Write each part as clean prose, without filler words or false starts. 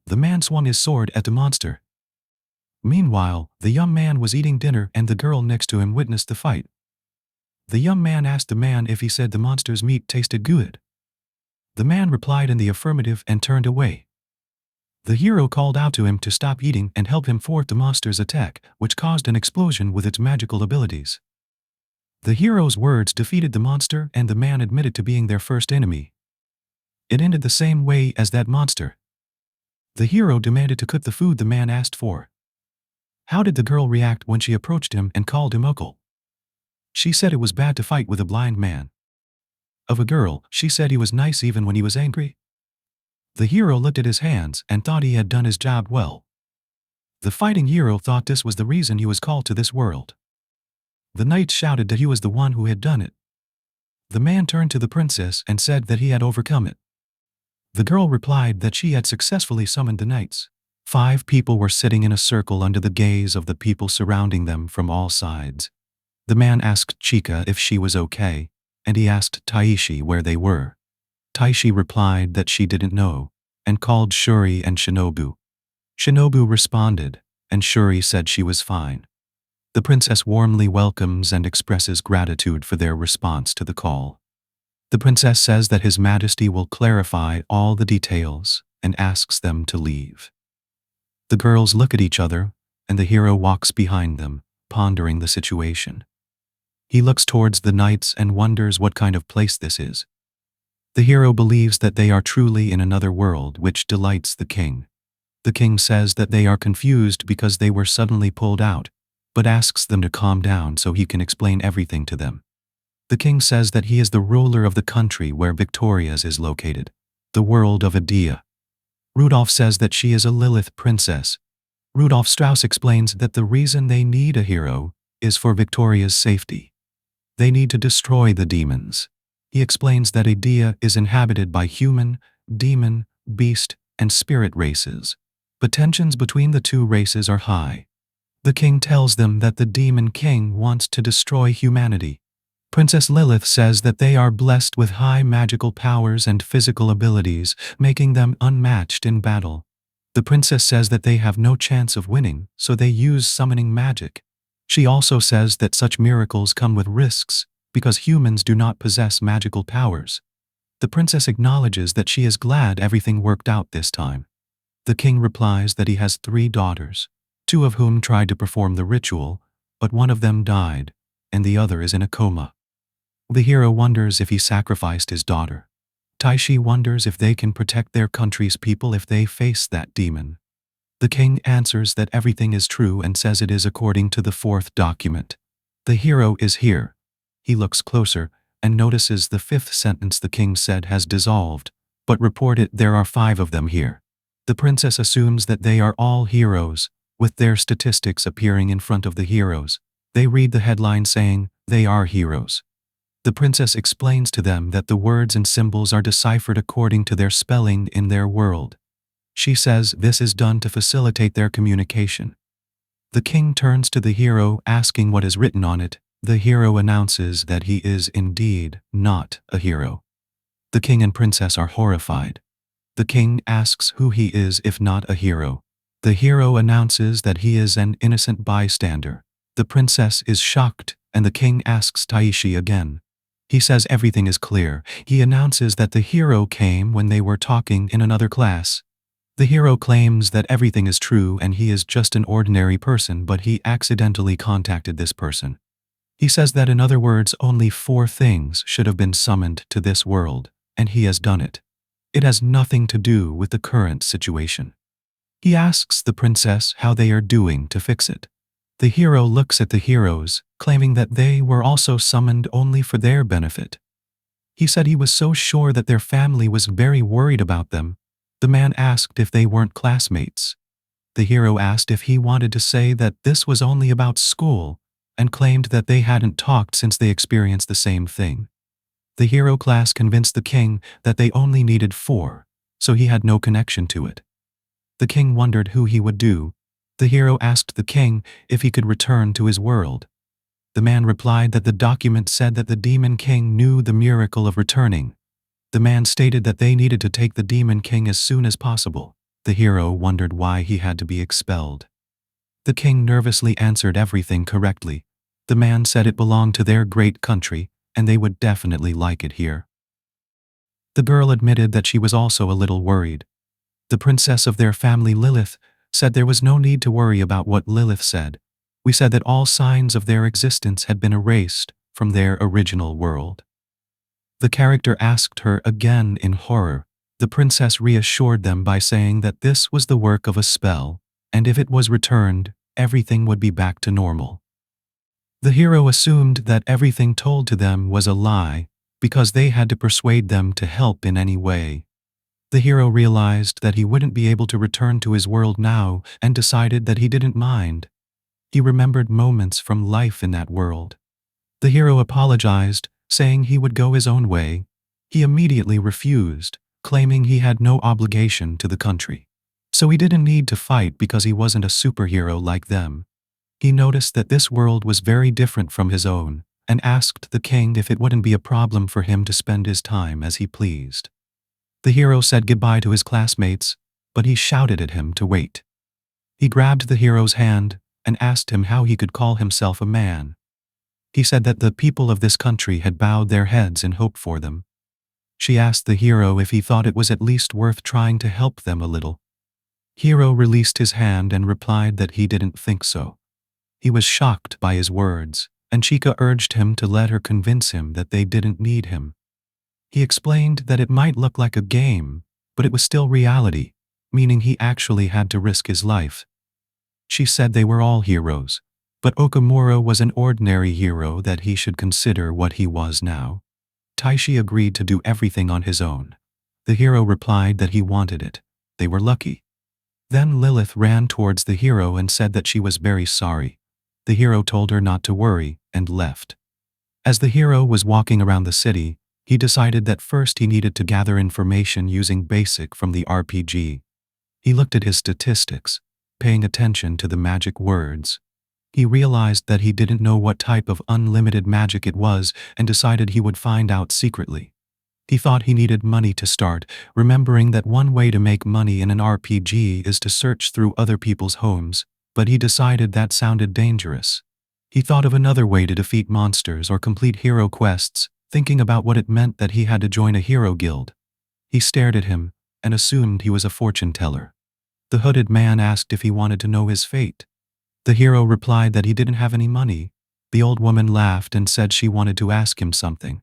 The man swung his sword at the monster. Meanwhile, the young man was eating dinner and the girl next to him witnessed the fight. The young man asked the man if he said the monster's meat tasted good. The man replied in the affirmative and turned away. The hero called out to him to stop eating and help him thwart the monster's attack, which caused an explosion with its magical abilities. The hero's words defeated the monster and the man admitted to being their first enemy. It ended the same way as that monster. The hero demanded to cook the food the man asked for. How did the girl react when she approached him and called him uncle? She said it was bad to fight with a blind man. Of a girl, she said he was nice even when he was angry. The hero looked at his hands and thought he had done his job well. The fighting hero thought this was the reason he was called to this world. The knight shouted that he was the one who had done it. The man turned to the princess and said that he had overcome it. The girl replied that she had successfully summoned the knights. 5 people were sitting in a circle under the gaze of the people surrounding them from all sides. The man asked Chika if she was okay, and he asked Taishi where they were. Taishi replied that she didn't know, and called Shuri and Shinobu. Shinobu responded, and Shuri said she was fine. The princess warmly welcomes and expresses gratitude for their response to the call. The princess says that His Majesty will clarify all the details and asks them to leave. The girls look at each other, and the hero walks behind them, pondering the situation. He looks towards the knights and wonders what kind of place this is. The hero believes that they are truly in another world, which delights the king. The king says that they are confused because they were suddenly pulled out, but asks them to calm down so he can explain everything to them. The king says that he is the ruler of the country where Victoria's is located, the world of Adia. Rudolph says that she is a Lilith princess. Rudolf Strauss explains that the reason they need a hero is for Victoria's safety. They need to destroy the demons. He explains that Adia is inhabited by human, demon, beast, and spirit races, but tensions between the two races are high. The king tells them that the demon king wants to destroy humanity. Princess Lilith says that they are blessed with high magical powers and physical abilities, making them unmatched in battle. The princess says that they have no chance of winning, so they use summoning magic. She also says that such miracles come with risks, because humans do not possess magical powers. The princess acknowledges that she is glad everything worked out this time. The king replies that he has 3 daughters, 2 of whom tried to perform the ritual, but one of them died, and the other is in a coma. The hero wonders if he sacrificed his daughter. Taishi wonders if they can protect their country's people if they face that demon. The king answers that everything is true and says it is according to the 4th document. The hero is here. He looks closer and notices the 5th sentence the king said has dissolved, but reported there are 5 of them here. The princess assumes that they are all heroes, with their statistics appearing in front of the heroes. They read the headline saying, "They are heroes." The princess explains to them that the words and symbols are deciphered according to their spelling in their world. She says this is done to facilitate their communication. The king turns to the hero asking what is written on it. The hero announces that he is indeed not a hero. The king and princess are horrified. The king asks who he is if not a hero. The hero announces that he is an innocent bystander. The princess is shocked and the king asks Taishi again. He says everything is clear. He announces that the hero came when they were talking in another class. The hero claims that everything is true and he is just an ordinary person, but he accidentally contacted this person. He says that in other words, only 4 things should have been summoned to this world, and he has done it. It has nothing to do with the current situation. He asks the princess how they are doing to fix it. The hero looks at the heroes, claiming that they were also summoned only for their benefit. He said he was so sure that their family was very worried about them. The man asked if they weren't classmates. The hero asked if he wanted to say that this was only about school, and claimed that they hadn't talked since they experienced the same thing. The hero class convinced the king that they only needed 4, so he had no connection to it. The king wondered who he would do. The hero asked the king if he could return to his world. The man replied that the document said that the demon king knew the miracle of returning. The man stated that they needed to take the demon king as soon as possible. The hero wondered why he had to be expelled. The king nervously answered everything correctly. The man said it belonged to their great country, and they would definitely like it here. The girl admitted that she was also a little worried. The princess of their family, Lilith, said there was no need to worry about what Lilith said. We said that all signs of their existence had been erased from their original world. The character asked her again in horror. The princess reassured them by saying that this was the work of a spell, and if it was returned, everything would be back to normal. The hero assumed that everything told to them was a lie, because they had to persuade them to help in any way. The hero realized that he wouldn't be able to return to his world now and decided that he didn't mind. He remembered moments from life in that world. The hero apologized, saying he would go his own way. He immediately refused, claiming he had no obligation to the country. So he didn't need to fight because he wasn't a superhero like them. He noticed that this world was very different from his own, and asked the king if it wouldn't be a problem for him to spend his time as he pleased. The hero said goodbye to his classmates, but he shouted at him to wait. He grabbed the hero's hand and asked him how he could call himself a man. He said that the people of this country had bowed their heads in hope for them. She asked the hero if he thought it was at least worth trying to help them a little. Hero released his hand and replied that he didn't think so. He was shocked by his words, and Chica urged him to let her convince him that they didn't need him. He explained that it might look like a game, but it was still reality, meaning he actually had to risk his life. She said they were all heroes, but Okamura was an ordinary hero that he should consider what he was now. Taishi agreed to do everything on his own. The hero replied that he wanted it. They were lucky. Then Lilith ran towards the hero and said that she was very sorry. The hero told her not to worry and left. As the hero was walking around the city, he decided that first he needed to gather information using BASIC from the RPG. He looked at his statistics, paying attention to the magic words. He realized that he didn't know what type of unlimited magic it was and decided he would find out secretly. He thought he needed money to start, remembering that one way to make money in an RPG is to search through other people's homes, but he decided that sounded dangerous. He thought of another way to defeat monsters or complete hero quests, thinking about what it meant that he had to join a hero guild. He stared at him and assumed he was a fortune teller. The hooded man asked if he wanted to know his fate. The hero replied that he didn't have any money. The old woman laughed and said she wanted to ask him something.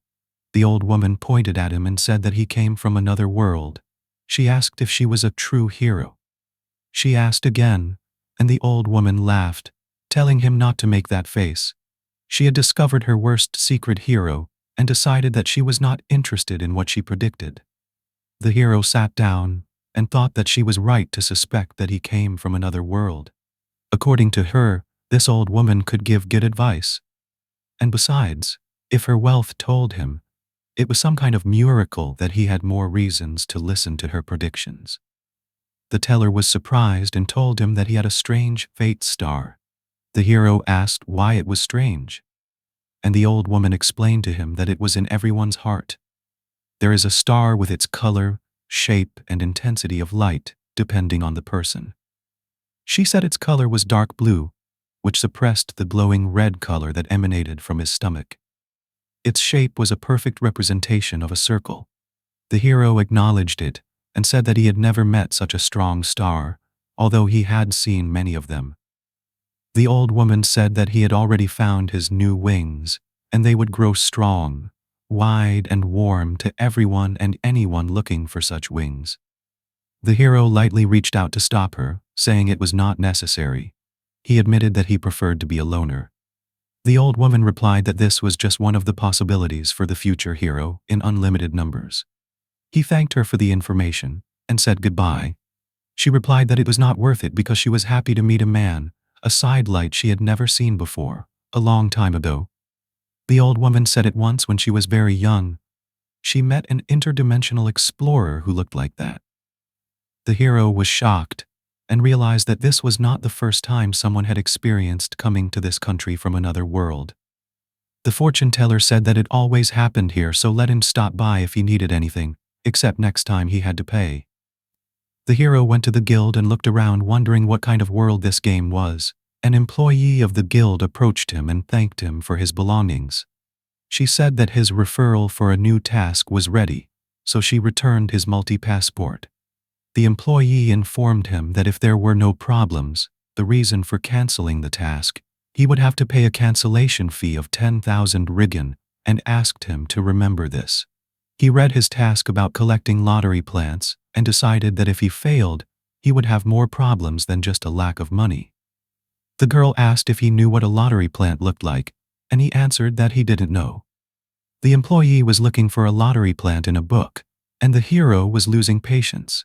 The old woman pointed at him and said that he came from another world. She asked if she was a true hero. She asked again, and the old woman laughed, telling him not to make that face. She had discovered her worst secret hero and decided that she was not interested in what she predicted. The hero sat down and thought that she was right to suspect that he came from another world. According to her, this old woman could give good advice. And besides, if her wealth told him, it was some kind of miracle that he had more reasons to listen to her predictions. The teller was surprised and told him that he had a strange fate star. The hero asked why it was strange, and the old woman explained to him that it was in everyone's heart. There is a star with its color, shape, and intensity of light, depending on the person. She said its color was dark blue, which suppressed the glowing red color that emanated from his stomach. Its shape was a perfect representation of a circle. The hero acknowledged it and said that he had never met such a strong star, although he had seen many of them. The old woman said that he had already found his new wings, and they would grow strong, wide and warm to everyone and anyone looking for such wings. The hero lightly reached out to stop her, saying it was not necessary. He admitted that he preferred to be a loner. The old woman replied that this was just one of the possibilities for the future hero in unlimited numbers. He thanked her for the information and said goodbye. She replied that it was not worth it because she was happy to meet a man, a sidelight she had never seen before, a long time ago. The old woman said it once when she was very young. She met an interdimensional explorer who looked like that. The hero was shocked and realized that this was not the first time someone had experienced coming to this country from another world. The fortune teller said that it always happened here, so let him stop by if he needed anything, except next time he had to pay. The hero went to the guild and looked around wondering what kind of world this game was. An employee of the guild approached him and thanked him for his belongings. She said that his referral for a new task was ready, so she returned his multi-passport. The employee informed him that if there were no problems, the reason for canceling the task, he would have to pay a cancellation fee of 10,000 riggin, and asked him to remember this. He read his task about collecting lottery plants and decided that if he failed, he would have more problems than just a lack of money. The girl asked if he knew what a lottery plant looked like, and he answered that he didn't know. The employee was looking for a lottery plant in a book, and the hero was losing patience.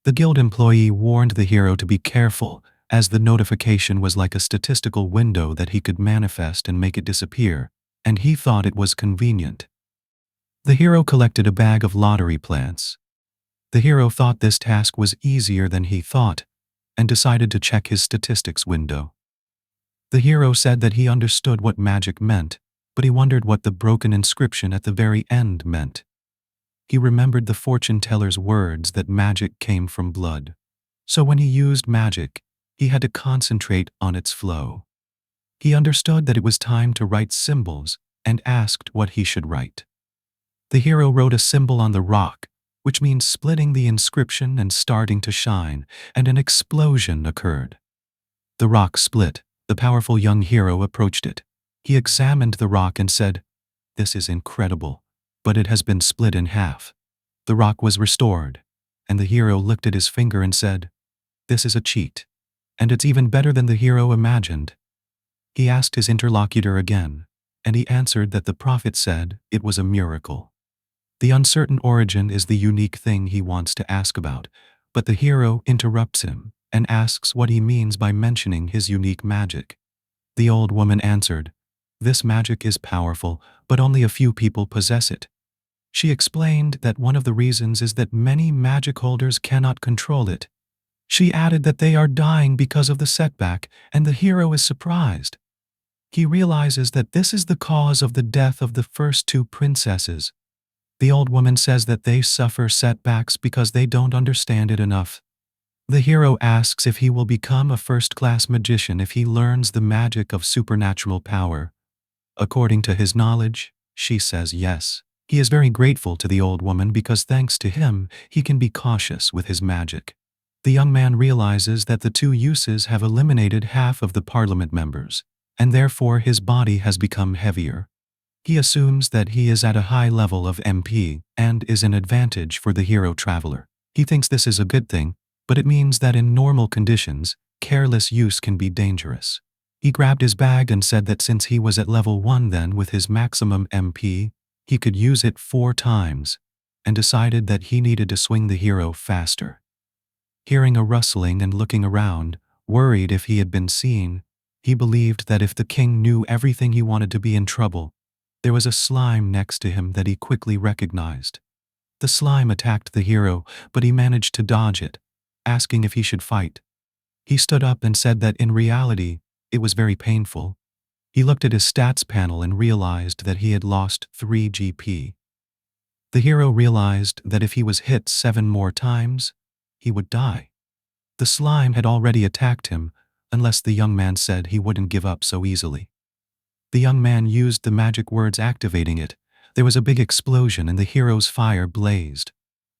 The guild employee warned the hero to be careful, as the notification was like a statistical window that he could manifest and make it disappear, and he thought it was convenient. The hero collected a bag of lottery plants. The hero thought this task was easier than he thought, and decided to check his statistics window. The hero said that he understood what magic meant, but he wondered what the broken inscription at the very end meant. He remembered the fortune teller's words that magic came from blood. So when he used magic, he had to concentrate on its flow. He understood that it was time to write symbols and asked what he should write. The hero wrote a symbol on the rock, which means splitting the inscription and starting to shine, and an explosion occurred. The rock split. The powerful young hero approached it. He examined the rock and said, "This is incredible, but it has been split in half." The rock was restored, and the hero looked at his finger and said, "This is a cheat, and it's even better than the hero imagined." He asked his interlocutor again, and he answered that the prophet said it was a miracle. The uncertain origin is the unique thing he wants to ask about, but the hero interrupts him and asks what he means by mentioning his unique magic. The old woman answered, "This magic is powerful, but only a few people possess it." She explained that one of the reasons is that many magic holders cannot control it. She added that they are dying because of the setback, and the hero is surprised. He realizes that this is the cause of the death of the first two princesses. The old woman says that they suffer setbacks because they don't understand it enough. The hero asks if he will become a first-class magician if he learns the magic of supernatural power. According to his knowledge, she says yes. He is very grateful to the old woman because thanks to him, he can be cautious with his magic. The young man realizes that the two U.S.Cs have eliminated half of the parliament members, and therefore his body has become heavier. He assumes that he is at a high level of MP and is an advantage for the hero traveler. He thinks this is a good thing, but it means that in normal conditions, careless use can be dangerous. He grabbed his bag and said that since he was at level 1 then with his maximum MP, he could use it 4 times, and decided that he needed to swing the hero faster. Hearing a rustling and looking around, worried if he had been seen, he believed that if the king knew everything he wanted to be in trouble. There was a slime next to him that he quickly recognized. The slime attacked the hero, but he managed to dodge it, asking if he should fight. He stood up and said that in reality, it was very painful. He looked at his stats panel and realized that he had lost 3 GP. The hero realized that if he was hit 7 more times, he would die. The slime had already attacked him, unless the young man said he wouldn't give up so easily. The young man used the magic words activating it. There was a big explosion and the hero's fire blazed.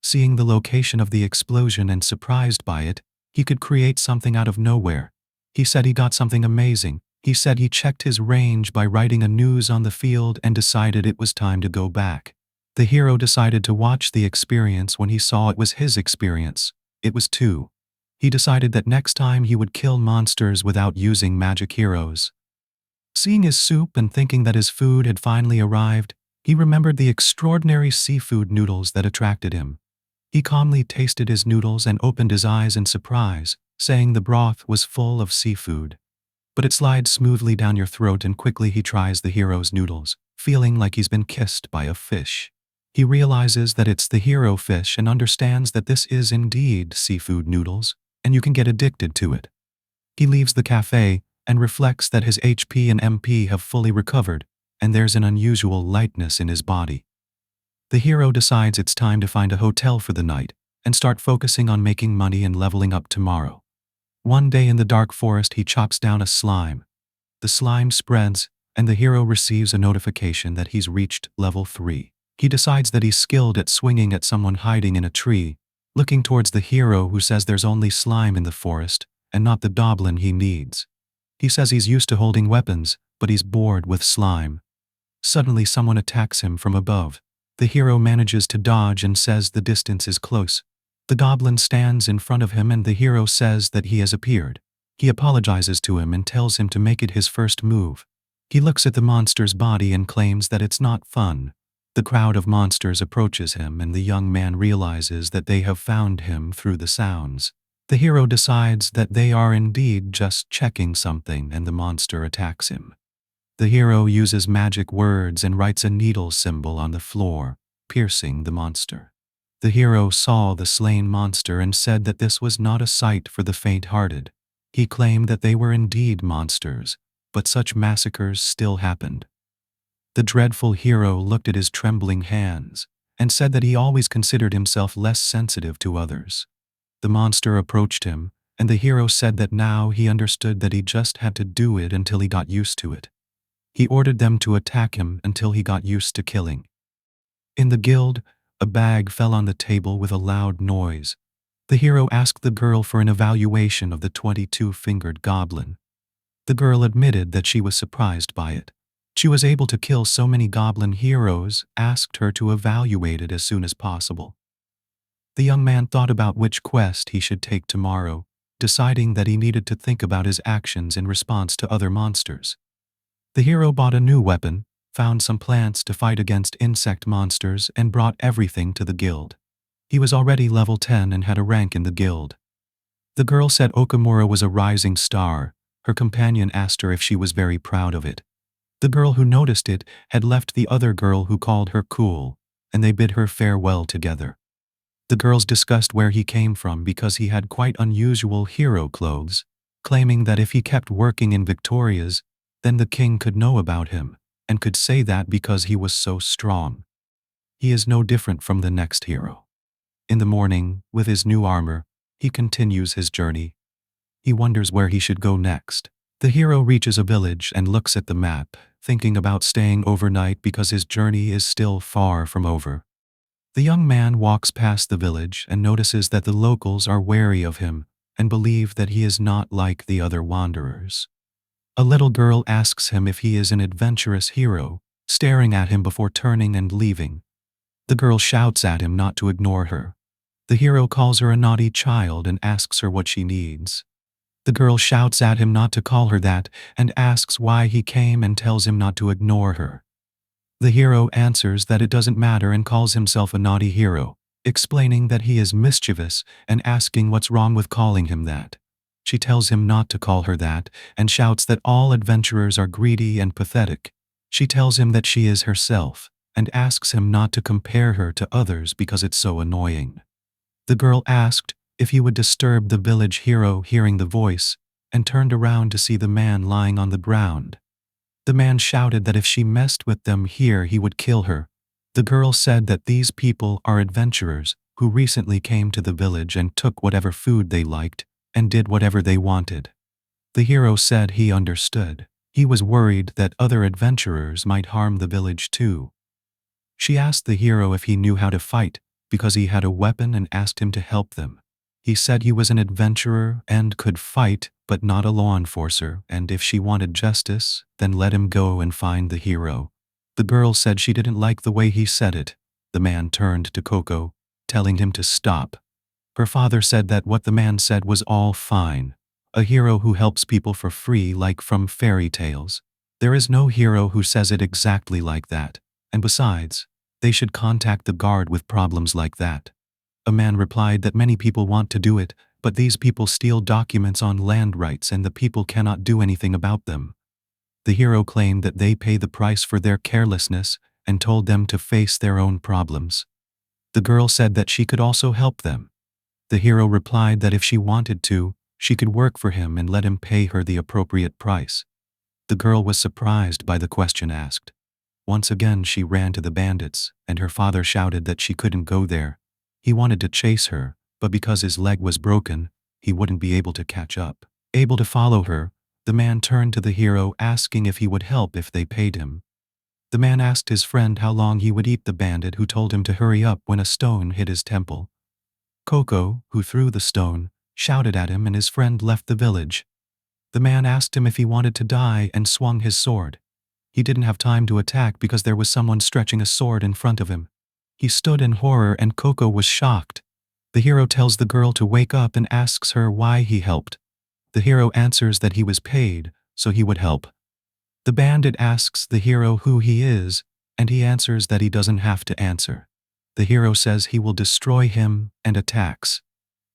Seeing the location of the explosion and surprised by it, he could create something out of nowhere. He said he got something amazing. He said he checked his range by writing a news on the field and decided it was time to go back. The hero decided to watch the experience when he saw it was his experience. It was 2. He decided that next time he would kill monsters without using magic heroes. Seeing his soup and thinking that his food had finally arrived, he remembered the extraordinary seafood noodles that attracted him. He calmly tasted his noodles and opened his eyes in surprise, saying the broth was full of seafood. But it slides smoothly down your throat and quickly he tries the hero's noodles, feeling like he's been kissed by a fish. He realizes that it's the hero fish and understands that this is indeed seafood noodles, and you can get addicted to it. He leaves the cafe and reflects that his HP and MP have fully recovered, and there's an unusual lightness in his body. The hero decides it's time to find a hotel for the night, and start focusing on making money and leveling up tomorrow. One day in the dark forest, he chops down a slime. The slime spreads, and the hero receives a notification that he's reached level 3. He decides that he's skilled at swinging at someone hiding in a tree, looking towards the hero who says there's only slime in the forest, and not the goblin he needs. He says he's used to holding weapons, but he's bored with slime. Suddenly someone attacks him from above. The hero manages to dodge and says the distance is close. The goblin stands in front of him and the hero says that he has appeared. He apologizes to him and tells him to make it his first move. He looks at the monster's body and claims that it's not fun. The crowd of monsters approaches him and the young man realizes that they have found him through the sounds. The hero decides that they are indeed just checking something and the monster attacks him. The hero uses magic words and writes a needle symbol on the floor, piercing the monster. The hero saw the slain monster and said that this was not a sight for the faint-hearted. He claimed that they were indeed monsters, but such massacres still happened. The dreadful hero looked at his trembling hands and said that he always considered himself less sensitive to others. The monster approached him, and the hero said that now he understood that he just had to do it until he got used to it. He ordered them to attack him until he got used to killing. In the guild, a bag fell on the table with a loud noise. The hero asked the girl for an evaluation of the 22-fingered goblin. The girl admitted that she was surprised by it. She was able to kill so many goblin heroes, asked her to evaluate it as soon as possible. The young man thought about which quest he should take tomorrow, deciding that he needed to think about his actions in response to other monsters. The hero bought a new weapon, found some plants to fight against insect monsters, and brought everything to the guild. He was already level 10 and had a rank in the guild. The girl said Okamura was a rising star. Her companion asked her if she was very proud of it. The girl who noticed it had left the other girl who called her cool, and they bid her farewell together. The girls discussed where he came from because he had quite unusual hero clothes, claiming that if he kept working in Victoria's, then the king could know about him, and could say that because he was so strong. He is no different from the next hero. In the morning, with his new armor, he continues his journey. He wonders where he should go next. The hero reaches a village and looks at the map, thinking about staying overnight because his journey is still far from over. The young man walks past the village and notices that the locals are wary of him and believe that he is not like the other wanderers. A little girl asks him if he is an adventurous hero, staring at him before turning and leaving. The girl shouts at him not to ignore her. The hero calls her a naughty child and asks her what she needs. The girl shouts at him not to call her that and asks why he came and tells him not to ignore her. The hero answers that it doesn't matter and calls himself a naughty hero, explaining that he is mischievous and asking what's wrong with calling him that. She tells him not to call her that and shouts that all adventurers are greedy and pathetic. She tells him that she is herself and asks him not to compare her to others because it's so annoying. The girl asked if he would disturb the village hero hearing the voice and turned around to see the man lying on the ground. The man shouted that if she messed with them here he would kill her. The girl said that these people are adventurers who recently came to the village and took whatever food they liked and did whatever they wanted. The hero said he understood. He was worried that other adventurers might harm the village too. She asked the hero if he knew how to fight because he had a weapon and asked him to help them. He said he was an adventurer and could fight, but not a law enforcer, and if she wanted justice, then let him go and find the hero. The girl said she didn't like the way he said it. The man turned to Coco, telling him to stop. Her father said that what the man said was all fine. A hero who helps people for free like from fairy tales. There is no hero who says it exactly like that, and besides, they should contact the guard with problems like that. A man replied that many people want to do it, but these people steal documents on land rights and the people cannot do anything about them. The hero claimed that they pay the price for their carelessness and told them to face their own problems. The girl said that she could also help them. The hero replied that if she wanted to, she could work for him and let him pay her the appropriate price. The girl was surprised by the question asked. Once again she ran to the bandits, and her father shouted that she couldn't go there. He wanted to chase her, but because his leg was broken, he wouldn't be able to catch up. Able to follow her, the man turned to the hero asking if he would help if they paid him. The man asked his friend how long he would eat the bandit, who told him to hurry up when a stone hit his temple. Coco, who threw the stone, shouted at him and his friend left the village. The man asked him if he wanted to die and swung his sword. He didn't have time to attack because there was someone stretching a sword in front of him. He stood in horror and Coco was shocked. The hero tells the girl to wake up and asks her why he helped. The hero answers that he was paid, so he would help. The bandit asks the hero who he is, and he answers that he doesn't have to answer. The hero says he will destroy him and attacks.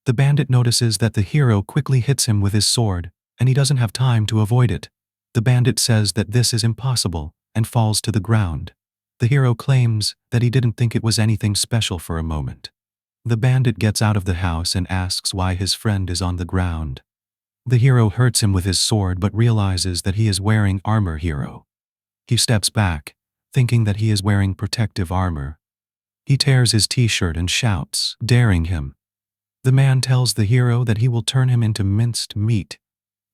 The bandit notices that the hero quickly hits him with his sword, and he doesn't have time to avoid it. The bandit says that this is impossible and falls to the ground. The hero claims that he didn't think it was anything special for a moment. The bandit gets out of the house and asks why his friend is on the ground. The hero hurts him with his sword but realizes that he is wearing armor. He steps back, thinking that he is wearing protective armor. He tears his t-shirt and shouts, daring him. The man tells the hero that he will turn him into minced meat.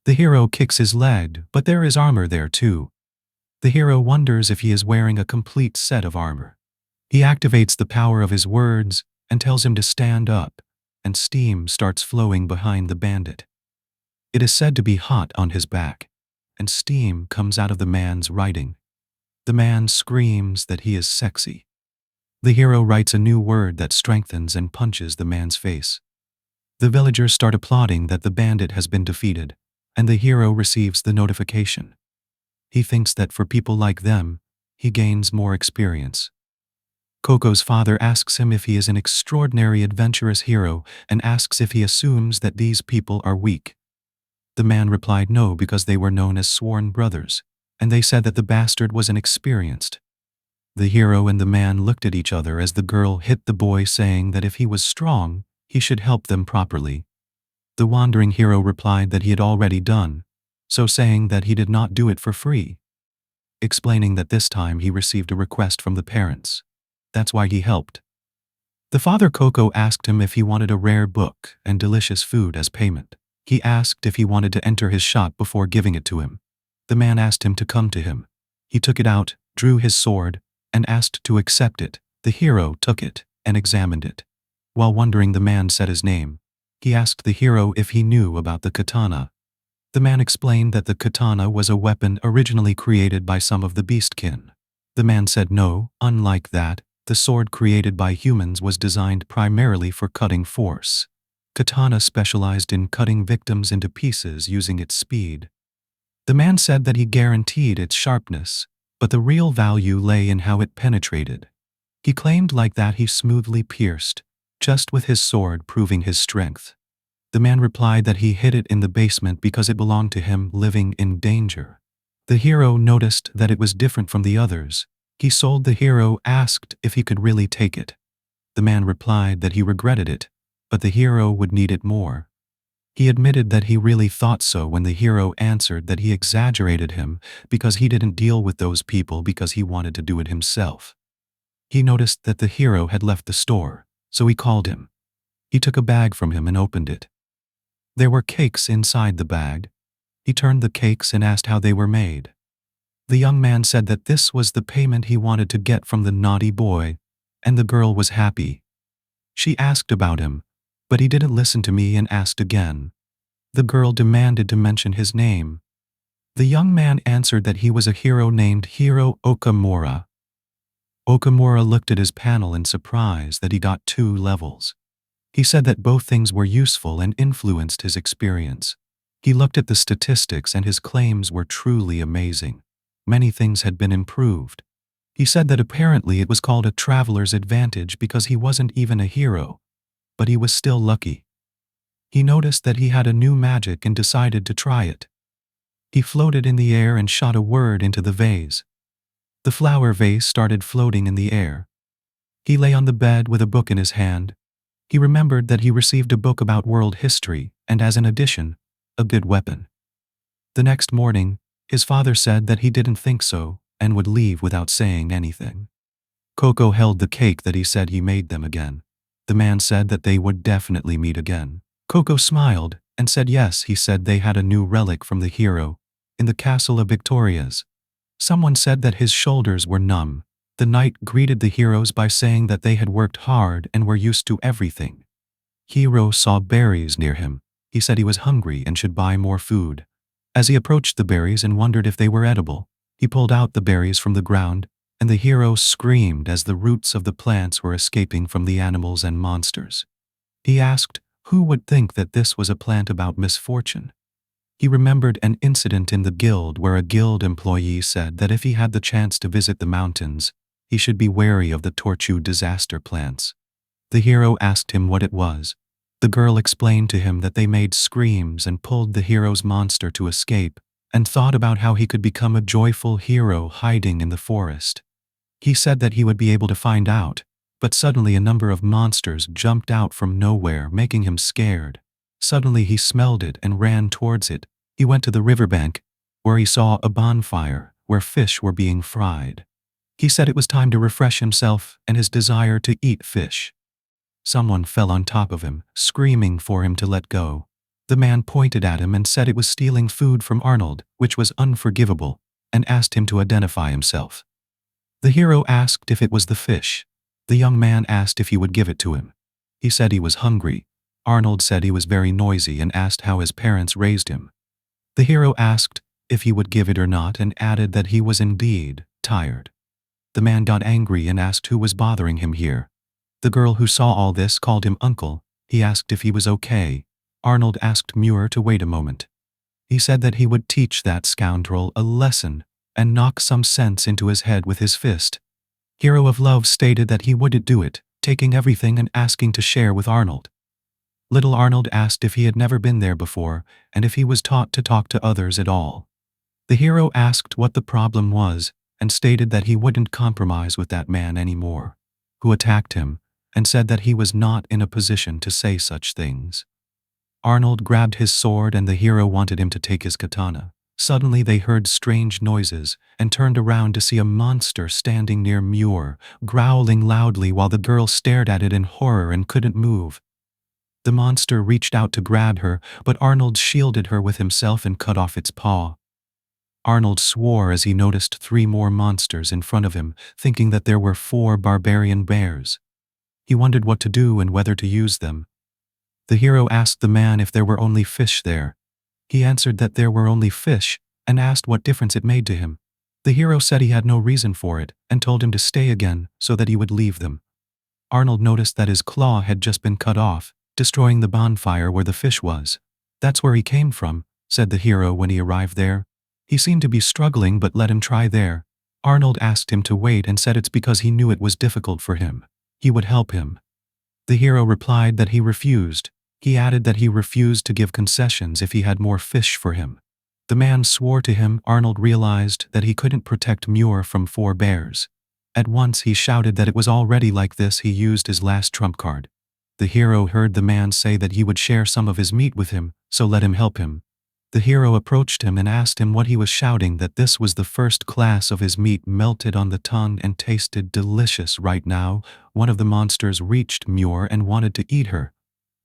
The hero kicks his leg, but there is armor there too. The hero wonders if he is wearing a complete set of armor. He activates the power of his words and tells him to stand up, and steam starts flowing behind the bandit. It is said to be hot on his back, and steam comes out of the man's writing. The man screams that he is sexy. The hero writes a new word that strengthens and punches the man's face. The villagers start applauding that the bandit has been defeated, and the hero receives the notification. He thinks that for people like them, he gains more experience. Coco's father asks him if he is an extraordinary adventurous hero and asks if he assumes that these people are weak. The man replied no, because they were known as sworn brothers, and they said that the bastard was inexperienced. The hero and the man looked at each other as the girl hit the boy, saying that if he was strong, he should help them properly. The wandering hero replied that he had already done, so saying that he did not do it for free, explaining that this time he received a request from the parents. That's why he helped. The father Coco asked him if he wanted a rare book and delicious food as payment. He asked if he wanted to enter his shop before giving it to him. The man asked him to come to him. He took it out, drew his sword, and asked to accept it. The hero took it and examined it. While wondering, the man said his name. He asked the hero if he knew about the katana. The man explained that the katana was a weapon originally created by some of the beastkin. The man said no, unlike that, the sword created by humans was designed primarily for cutting force. Katana specialized in cutting victims into pieces using its speed. The man said that he guaranteed its sharpness, but the real value lay in how it penetrated. He claimed like that he smoothly pierced, just with his sword, proving his strength. The man replied that he hid it in the basement because it belonged to him, living in danger. The hero noticed that it was different from the others. He sold the hero, asked if he could really take it. The man replied that he regretted it, but the hero would need it more. He admitted that he really thought so when the hero answered that he exaggerated him because he didn't deal with those people because he wanted to do it himself. He noticed that the hero had left the store, so he called him. He took a bag from him and opened it. There were cakes inside the bag. He turned the cakes and asked how they were made. The young man said that this was the payment he wanted to get from the naughty boy, and the girl was happy. She asked about him, but he didn't listen to me and asked again. The girl demanded to mention his name. The young man answered that he was a hero named Hiro Okamura. Okamura looked at his panel in surprise that he got 2 levels. He said that both things were useful and influenced his experience. He looked at the statistics and his claims were truly amazing. Many things had been improved. He said that apparently it was called a traveler's advantage because he wasn't even a hero, but he was still lucky. He noticed that he had a new magic and decided to try it. He floated in the air and shot a word into the vase. The flower vase started floating in the air. He lay on the bed with a book in his hand. He remembered that he received a book about world history and, as an addition, a good weapon. The next morning, his father said that he didn't think so and would leave without saying anything. Coco held the cake that he said he made them again. The man said that they would definitely meet again. Coco smiled and said yes. He said they had a new relic from the hero in the castle of Victoria's. Someone said that his shoulders were numb. The knight greeted the heroes by saying that they had worked hard and were used to everything. Hero saw berries near him. He said he was hungry and should buy more food. As he approached the berries and wondered if they were edible, he pulled out the berries from the ground, and the hero screamed as the roots of the plants were escaping from the animals and monsters. He asked, who would think that this was a plant about misfortune? He remembered an incident in the guild where a guild employee said that if he had the chance to visit the mountains, he should be wary of the torture disaster plants. The hero asked him what it was. The girl explained to him that they made screams and pulled the hero's monster to escape, and thought about how he could become a joyful hero hiding in the forest. He said that he would be able to find out, but suddenly a number of monsters jumped out from nowhere, making him scared. Suddenly he smelled it and ran towards it. He went to the riverbank, where he saw a bonfire where fish were being fried. He said it was time to refresh himself and his desire to eat fish. Someone fell on top of him, screaming for him to let go. The man pointed at him and said it was stealing food from Arnold, which was unforgivable, and asked him to identify himself. The hero asked if it was the fish. The young man asked if he would give it to him. He said he was hungry. Arnold said he was very noisy and asked how his parents raised him. The hero asked if he would give it or not and added that he was indeed tired. The man got angry and asked who was bothering him here. The girl who saw all this called him uncle. He asked if he was okay. Arnold asked Muir to wait a moment. He said that he would teach that scoundrel a lesson and knock some sense into his head with his fist. Hero of Love stated that he wouldn't do it, taking everything and asking to share with Arnold. Little Arnold asked if he had never been there before and if he was taught to talk to others at all. The hero asked what the problem was and stated that he wouldn't compromise with that man anymore, who attacked him and said that he was not in a position to say such things. Arnold grabbed his sword and the hero wanted him to take his katana. Suddenly they heard strange noises and turned around to see a monster standing near Muir, growling loudly while the girl stared at it in horror and couldn't move. The monster reached out to grab her, but Arnold shielded her with himself and cut off its paw. Arnold swore as he noticed 3 more monsters in front of him, thinking that there were 4 barbarian bears. He wondered what to do and whether to use them. The hero asked the man if there were only fish there. He answered that there were only fish and asked what difference it made to him. The hero said he had no reason for it and told him to stay again so that he would leave them. Arnold noticed that his claw had just been cut off, destroying the bonfire where the fish was. That's where he came from, said the hero when he arrived there. He seemed to be struggling but let him try there. Arnold asked him to wait and said it's because he knew it was difficult for him. He would help him. The hero replied that he refused. He added that he refused to give concessions if he had more fish for him. The man swore to him. Arnold realized that he couldn't protect Muir from 4 bears. At once he shouted that it was already like this. He used his last trump card. The hero heard the man say that he would share some of his meat with him, so let him help him. The hero approached him and asked him what he was shouting, that this was the first class of his meat melted on the tongue and tasted delicious right now. One of the monsters reached Muir and wanted to eat her.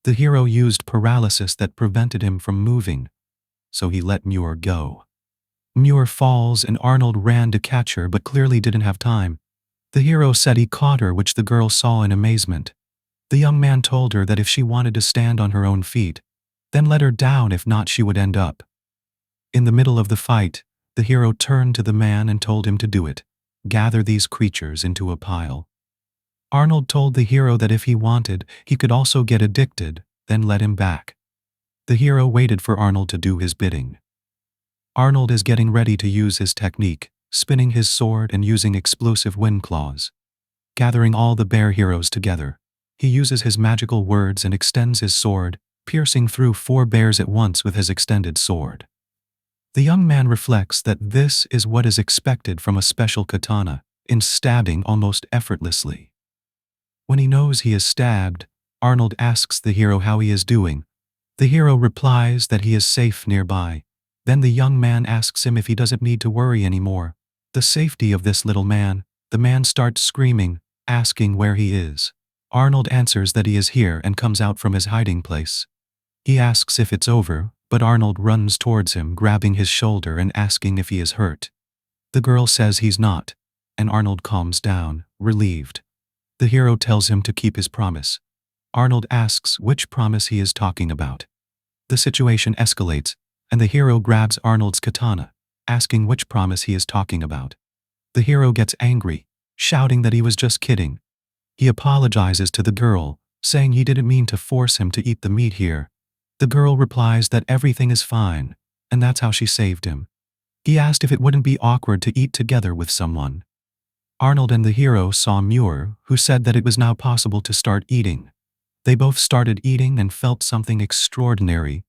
The hero used paralysis that prevented him from moving, so he let Muir go. Muir falls and Arnold ran to catch her but clearly didn't have time. The hero said he caught her, which the girl saw in amazement. The young man told her that if she wanted to stand on her own feet, then let her down, if not she would end up. In the middle of the fight, the hero turned to the man and told him to do it. Gather these creatures into a pile. Arnold told the hero that if he wanted, he could also get addicted, then let him back. The hero waited for Arnold to do his bidding. Arnold is getting ready to use his technique, spinning his sword and using explosive wind claws. Gathering all the bear heroes together, he uses his magical words and extends his sword, piercing through 4 bears at once with his extended sword. The young man reflects that this is what is expected from a special katana, in stabbing almost effortlessly. When he knows he is stabbed, Arnold asks the hero how he is doing. The hero replies that he is safe nearby. Then the young man asks him if he doesn't need to worry anymore. The safety of this little man. The man starts screaming, asking where he is. Arnold answers that he is here and comes out from his hiding place. He asks if it's over, but Arnold runs towards him, grabbing his shoulder and asking if he is hurt. The girl says he's not, and Arnold calms down, relieved. The hero tells him to keep his promise. Arnold asks which promise he is talking about. The situation escalates, and the hero grabs Arnold's katana, asking which promise he is talking about. The hero gets angry, shouting that he was just kidding. He apologizes to the girl, saying he didn't mean to force him to eat the meat here. The girl replies that everything is fine, and that's how she saved him. He asked if it wouldn't be awkward to eat together with someone. Arnold and the hero saw Muir, who said that it was now possible to start eating. They both started eating and felt something extraordinary.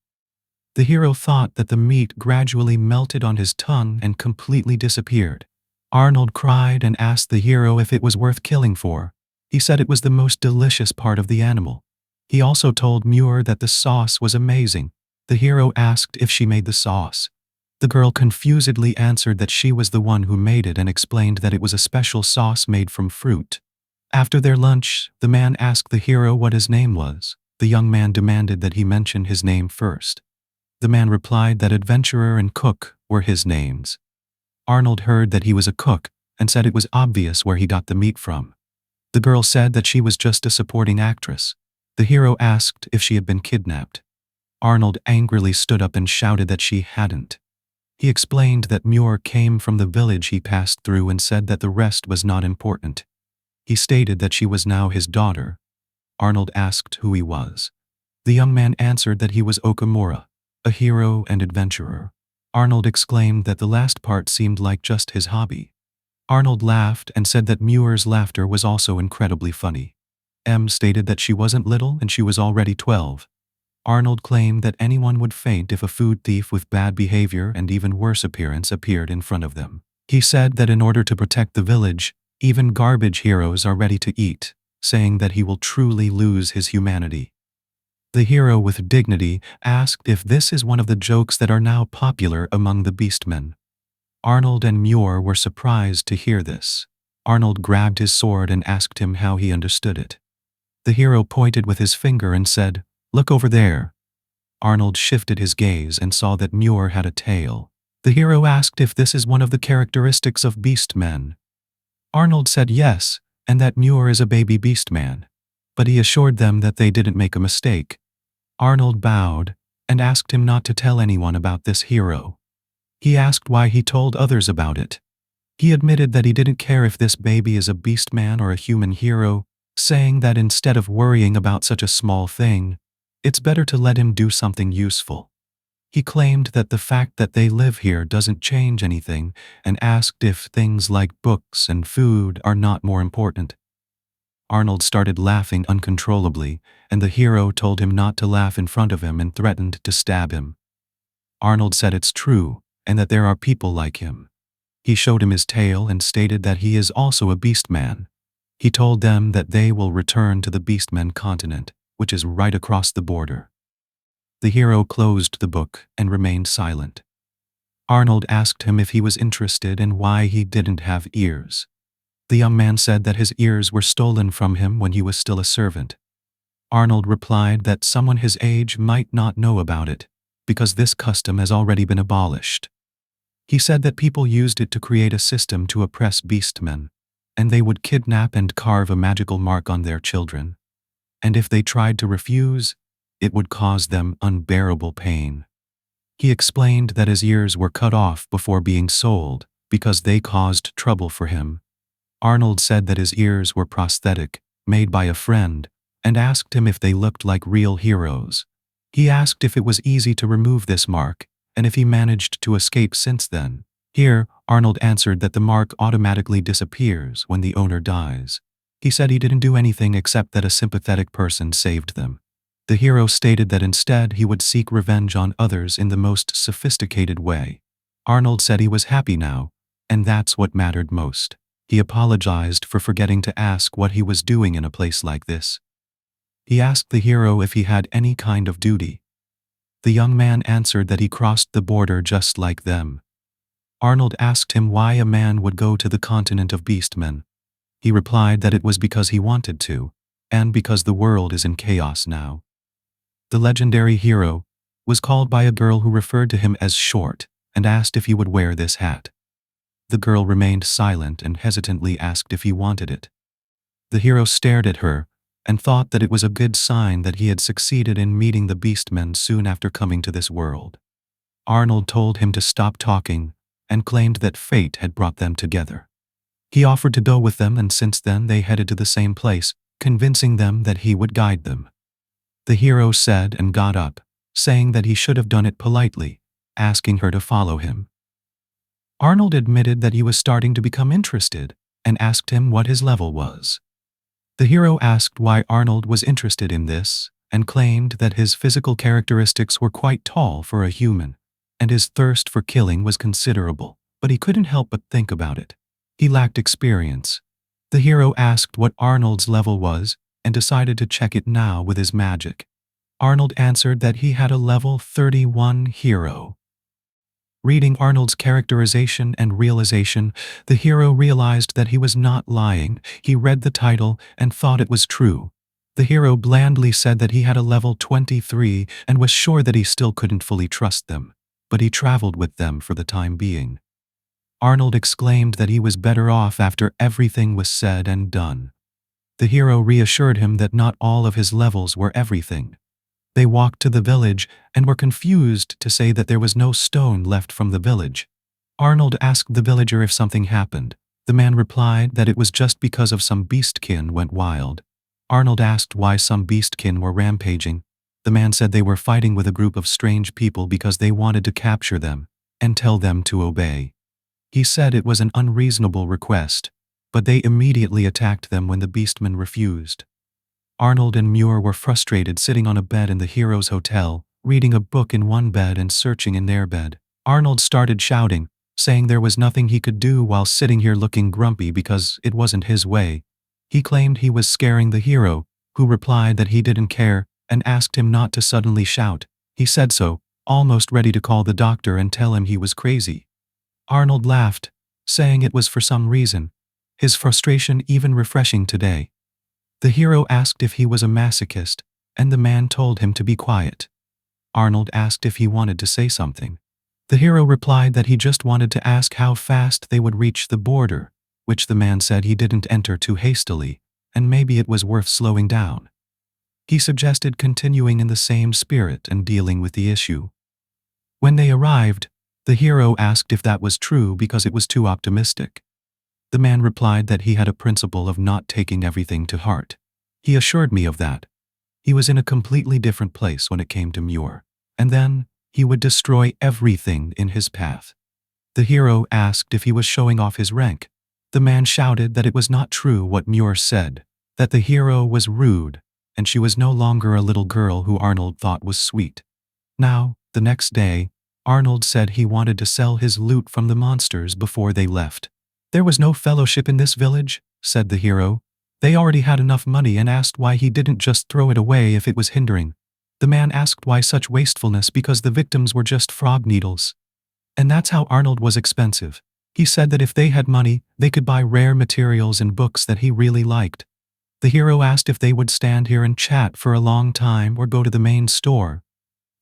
The hero thought that the meat gradually melted on his tongue and completely disappeared. Arnold cried and asked the hero if it was worth killing for. He said it was the most delicious part of the animal. He also told Muir that the sauce was amazing. The hero asked if she made the sauce. The girl confusedly answered that she was the one who made it and explained that it was a special sauce made from fruit. After their lunch, the man asked the hero what his name was. The young man demanded that he mention his name first. The man replied that adventurer and cook were his names. Arnold heard that he was a cook and said it was obvious where he got the meat from. The girl said that she was just a supporting actress. The hero asked if she had been kidnapped. Arnold angrily stood up and shouted that she hadn't. He explained that Muir came from the village he passed through and said that the rest was not important. He stated that she was now his daughter. Arnold asked who he was. The young man answered that he was Okamura, a hero and adventurer. Arnold exclaimed that the last part seemed like just his hobby. Arnold laughed and said that Muir's laughter was also incredibly funny. M stated that she wasn't little and she was already 12. Arnold claimed that anyone would faint if a food thief with bad behavior and even worse appearance appeared in front of them. He said that in order to protect the village, even garbage heroes are ready to eat, saying that he will truly lose his humanity. The hero with dignity asked if this is one of the jokes that are now popular among the beastmen. Arnold and Muir were surprised to hear this. Arnold grabbed his sword and asked him how he understood it. The hero pointed with his finger and said, "Look over there." Arnold shifted his gaze and saw that Muir had a tail. The hero asked if this is one of the characteristics of beastmen. Arnold said yes, and that Muir is a baby beastman. But he assured them that they didn't make a mistake. Arnold bowed and asked him not to tell anyone about this hero. He asked why he told others about it. He admitted that he didn't care if this baby is a beastman or a human hero, saying that instead of worrying about such a small thing, it's better to let him do something useful. He claimed that the fact that they live here doesn't change anything and asked if things like books and food are not more important. Arnold started laughing uncontrollably, and the hero told him not to laugh in front of him and threatened to stab him. Arnold said it's true, and that there are people like him. He showed him his tail and stated that he is also a beastman. He told them that they will return to the Beastmen continent, which is right across the border. The hero closed the book and remained silent. Arnold asked him if he was interested and why he didn't have ears. The young man said that his ears were stolen from him when he was still a servant. Arnold replied that someone his age might not know about it, because this custom has already been abolished. He said that people used it to create a system to oppress beastmen, and they would kidnap and carve a magical mark on their children. And if they tried to refuse, it would cause them unbearable pain. He explained that his ears were cut off before being sold because they caused trouble for him. Arnold said that his ears were prosthetic, made by a friend, and asked him if they looked like real heroes. He asked if it was easy to remove this mark, and if he managed to escape since then. Here, Arnold answered that the mark automatically disappears when the owner dies. He said he didn't do anything except that a sympathetic person saved them. The hero stated that instead he would seek revenge on others in the most sophisticated way. Arnold said he was happy now, and that's what mattered most. He apologized for forgetting to ask what he was doing in a place like this. He asked the hero if he had any kind of duty. The young man answered that he crossed the border just like them. Arnold asked him why a man would go to the continent of beastmen. He replied that it was because he wanted to. and because the world is in chaos now. The legendary hero was called by a girl who referred to him as short and asked if he would wear this hat. The girl remained silent and hesitantly asked if he wanted it. The hero stared at her and thought that it was a good sign that he had succeeded in meeting the beastmen soon after coming to this world. Arnold told him to stop talking and claimed that fate had brought them together. He offered to go with them, and since then they headed to the same place, convincing them that he would guide them. The hero said and got up, saying that he should have done it politely, asking her to follow him. Arnold admitted that he was starting to become interested and asked him what his level was. The hero asked why Arnold was interested in this and claimed that his physical characteristics were quite tall for a human, and his thirst for killing was considerable, but he couldn't help but think about it. He lacked experience. The hero asked what Arnold's level was and decided to check it now with his magic. Arnold answered that he had a level 31 hero. Reading Arnold's characterization and realization, the hero realized that he was not lying. He read the title and thought it was true. The hero blandly said that he had a level 23 and was sure that he still couldn't fully trust them, but he traveled with them for the time being. Arnold exclaimed that he was better off after everything was said and done. The hero reassured him that not all of his levels were everything. They walked to the village and were confused to say that there was no stone left from the village. Arnold asked the villager if something happened. The man replied that it was just because of some beastkin went wild. Arnold asked why some beastkin were rampaging. The man said they were fighting with a group of strange people because they wanted to capture them and tell them to obey. He said it was an unreasonable request, but they immediately attacked them when the beastmen refused. Arnold and Muir were frustrated sitting on a bed in the hero's hotel, reading a book in one bed and searching in their bed. Arnold started shouting, saying there was nothing he could do while sitting here looking grumpy because it wasn't his way. He claimed he was scaring the hero, who replied that he didn't care and asked him not to suddenly shout. He said so, almost ready to call the doctor and tell him he was crazy. Arnold laughed, saying it was for some reason, his frustration even refreshing today. The hero asked if he was a masochist, and the man told him to be quiet. Arnold asked if he wanted to say something. The hero replied that he just wanted to ask how fast they would reach the border, which the man said he didn't enter too hastily, and maybe it was worth slowing down. He suggested continuing in the same spirit and dealing with the issue. When they arrived, the hero asked if that was true because it was too optimistic. The man replied that he had a principle of not taking everything to heart. He assured me of that. He was in a completely different place when it came to Muir, and then he would destroy everything in his path. The hero asked if he was showing off his rank. The man shouted that it was not true what Muir said, that the hero was rude, and she was no longer a little girl who Arnold thought was sweet. Now, the next day, Arnold said he wanted to sell his loot from the monsters before they left. There was no fellowship in this village, said the hero. They already had enough money and asked why he didn't just throw it away if it was hindering. The man asked why such wastefulness because the victims were just frog needles. And that's how Arnold was expensive. He said that if they had money, they could buy rare materials and books that he really liked. The hero asked if they would stand here and chat for a long time or go to the main store.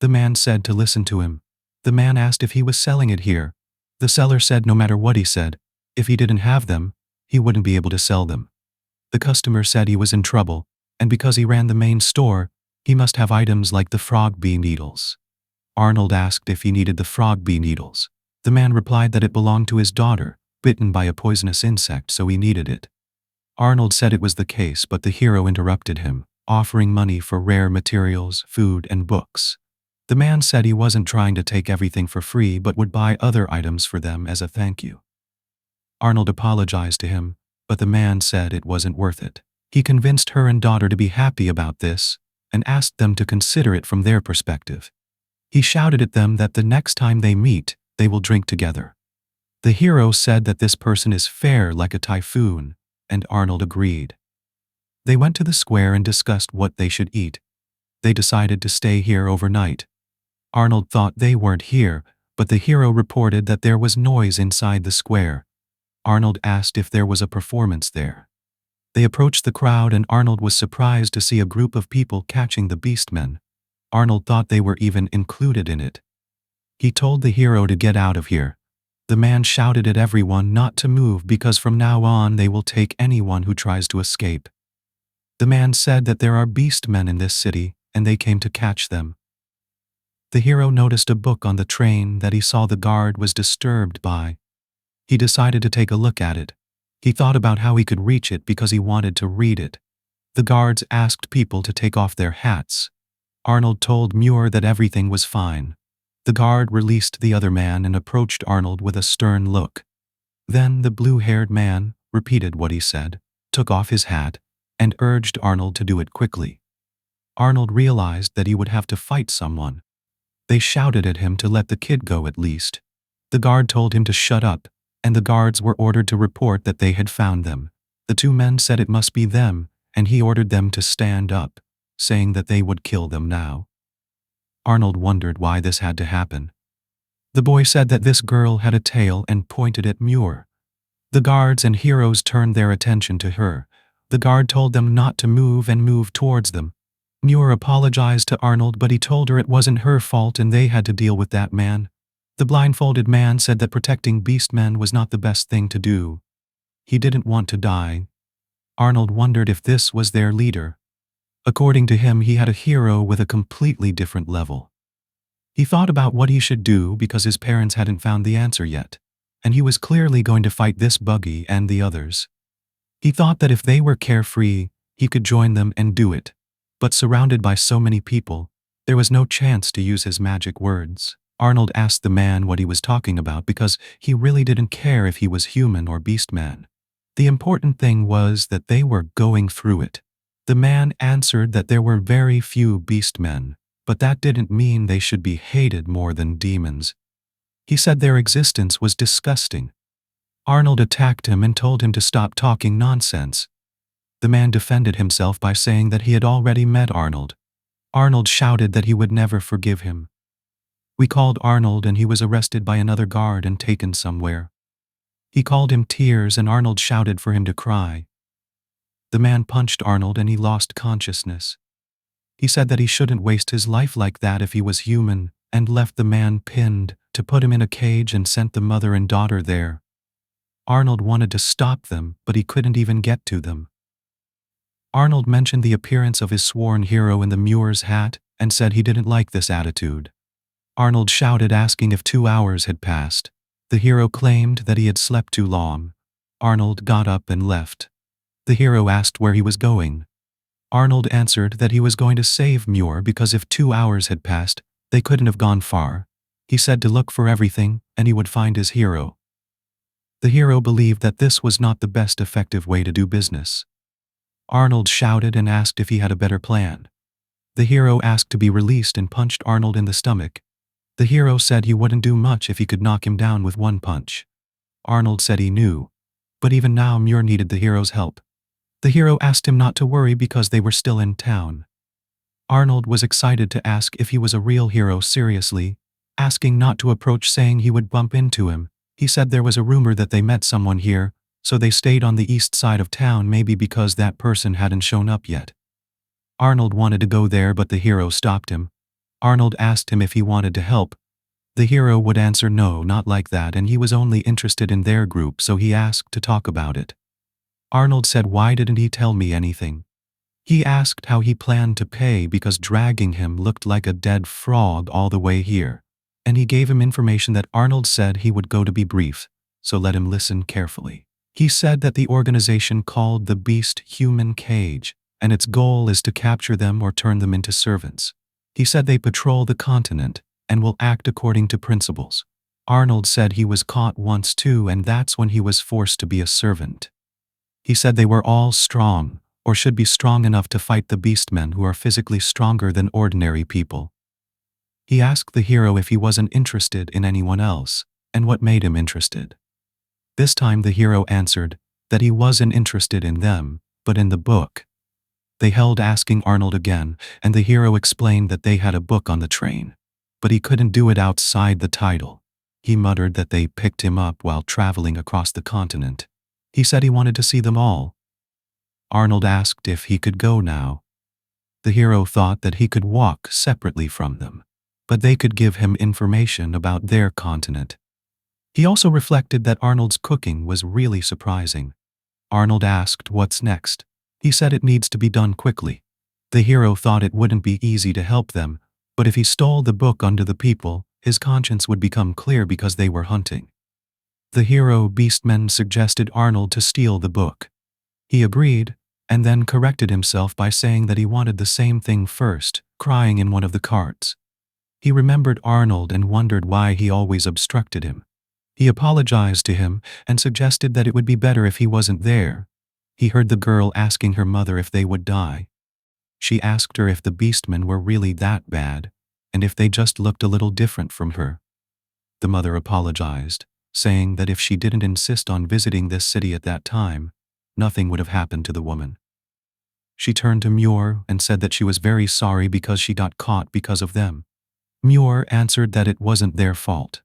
The man said to listen to him. The man asked if he was selling it here. The seller said no matter what he said, if he didn't have them, he wouldn't be able to sell them. The customer said he was in trouble, and because he ran the main store, he must have items like the frog bee needles. Arnold asked if he needed the frog bee needles. The man replied that it belonged to his daughter, bitten by a poisonous insect, so he needed it. Arnold said it was the case, but the hero interrupted him, offering money for rare materials, food, and books. The man said he wasn't trying to take everything for free but would buy other items for them as a thank you. Arnold apologized to him, but the man said it wasn't worth it. He convinced her and daughter to be happy about this and asked them to consider it from their perspective. He shouted at them that the next time they meet, they will drink together. The hero said that this person is fair like a typhoon, and Arnold agreed. They went to the square and discussed what they should eat. They decided to stay here overnight. Arnold thought they weren't here, but the hero reported that there was noise inside the square. Arnold asked if there was a performance there. They approached the crowd and Arnold was surprised to see a group of people catching the beastmen. Arnold thought they were even included in it. He told the hero to get out of here. The man shouted at everyone not to move because from now on they will take anyone who tries to escape. The man said that there are beastmen in this city and they came to catch them. The hero noticed a book on the train that he saw the guard was disturbed by. He decided to take a look at it. He thought about how he could reach it because he wanted to read it. The guards asked people to take off their hats. Arnold told Muir that everything was fine. The guard released the other man and approached Arnold with a stern look. Then the blue-haired man repeated what he said, took off his hat, and urged Arnold to do it quickly. Arnold realized that he would have to fight someone. They shouted at him to let the kid go at least. The guard told him to shut up, and the guards were ordered to report that they had found them. The two men said it must be them, and he ordered them to stand up, saying that they would kill them now. Arnold wondered why this had to happen. The boy said that this girl had a tail and pointed at Muir. The guards and heroes turned their attention to her. The guard told them not to move and moved towards them. Muir apologized to Arnold, but he told her it wasn't her fault and they had to deal with that man. The blindfolded man said that protecting beastmen was not the best thing to do. He didn't want to die. Arnold wondered if this was their leader. According to him, he had a hero with a completely different level. He thought about what he should do because his parents hadn't found the answer yet, and he was clearly going to fight this buggy and the others. He thought that if they were carefree, he could join them and do it. But surrounded by so many people, there was no chance to use his magic words. Arnold asked the man what he was talking about because he really didn't care if he was human or beastman. The important thing was that they were going through it. The man answered that there were very few beastmen, but that didn't mean they should be hated more than demons. He said their existence was disgusting. Arnold attacked him and told him to stop talking nonsense. The man defended himself by saying that he had already met Arnold. Arnold shouted that he would never forgive him. We called Arnold and he was arrested by another guard and taken somewhere. He called him Tears and Arnold shouted for him to cry. The man punched Arnold and he lost consciousness. He said that he shouldn't waste his life like that if he was human, and left the man pinned to put him in a cage and sent the mother and daughter there. Arnold wanted to stop them, but he couldn't even get to them. Arnold mentioned the appearance of his sworn hero in the Muir's hat and said he didn't like this attitude. Arnold shouted, asking if 2 hours had passed. The hero claimed that he had slept too long. Arnold got up and left. The hero asked where he was going. Arnold answered that he was going to save Muir because if 2 hours had passed, they couldn't have gone far. He said to look for everything and he would find his hero. The hero believed that this was not the best effective way to do business. Arnold shouted and asked if he had a better plan. The hero asked to be released and punched Arnold in the stomach. The hero said he wouldn't do much if he could knock him down with one punch. Arnold said he knew, but even now Muir needed the hero's help. The hero asked him not to worry because they were still in town. Arnold was excited to ask if he was a real hero seriously, asking not to approach, saying he would bump into him. He said there was a rumor that they met someone here, so they stayed on the east side of town, maybe because that person hadn't shown up yet. Arnold wanted to go there, but the hero stopped him. Arnold asked him if he wanted to help. The hero would answer no, not like that, and he was only interested in their group, so he asked to talk about it. Arnold said, why didn't he tell me anything? He asked how he planned to pay because dragging him looked like a dead frog all the way here, and he gave him information that Arnold said he would go to be brief, so let him listen carefully. He said that the organization called the Beast Human Cage, and its goal is to capture them or turn them into servants. He said they patrol the continent and will act according to principles. Arnold said he was caught once too, and that's when he was forced to be a servant. He said they were all strong, or should be strong enough to fight the beastmen who are physically stronger than ordinary people. He asked the hero if he wasn't interested in anyone else, and what made him interested. This time the hero answered that he wasn't interested in them, but in the book. They held asking Arnold again, and the hero explained that they had a book on the train, but he couldn't do it outside the title. He muttered that they picked him up while traveling across the continent. He said he wanted to see them all. Arnold asked if he could go now. The hero thought that he could walk separately from them, but they could give him information about their continent. He also reflected that Arnold's cooking was really surprising. Arnold asked what's next. He said it needs to be done quickly. The hero thought it wouldn't be easy to help them, but if he stole the book under the people, his conscience would become clear because they were hunting. The hero beastmen suggested Arnold to steal the book. He agreed, and then corrected himself by saying that he wanted the same thing first, crying in one of the carts. He remembered Arnold and wondered why he always obstructed him. He apologized to him and suggested that it would be better if he wasn't there. He heard the girl asking her mother if they would die. She asked her if the beastmen were really that bad, and if they just looked a little different from her. The mother apologized, saying that if she didn't insist on visiting this city at that time, nothing would have happened to the woman. She turned to Muir and said that she was very sorry because she got caught because of them. Muir answered that it wasn't their fault.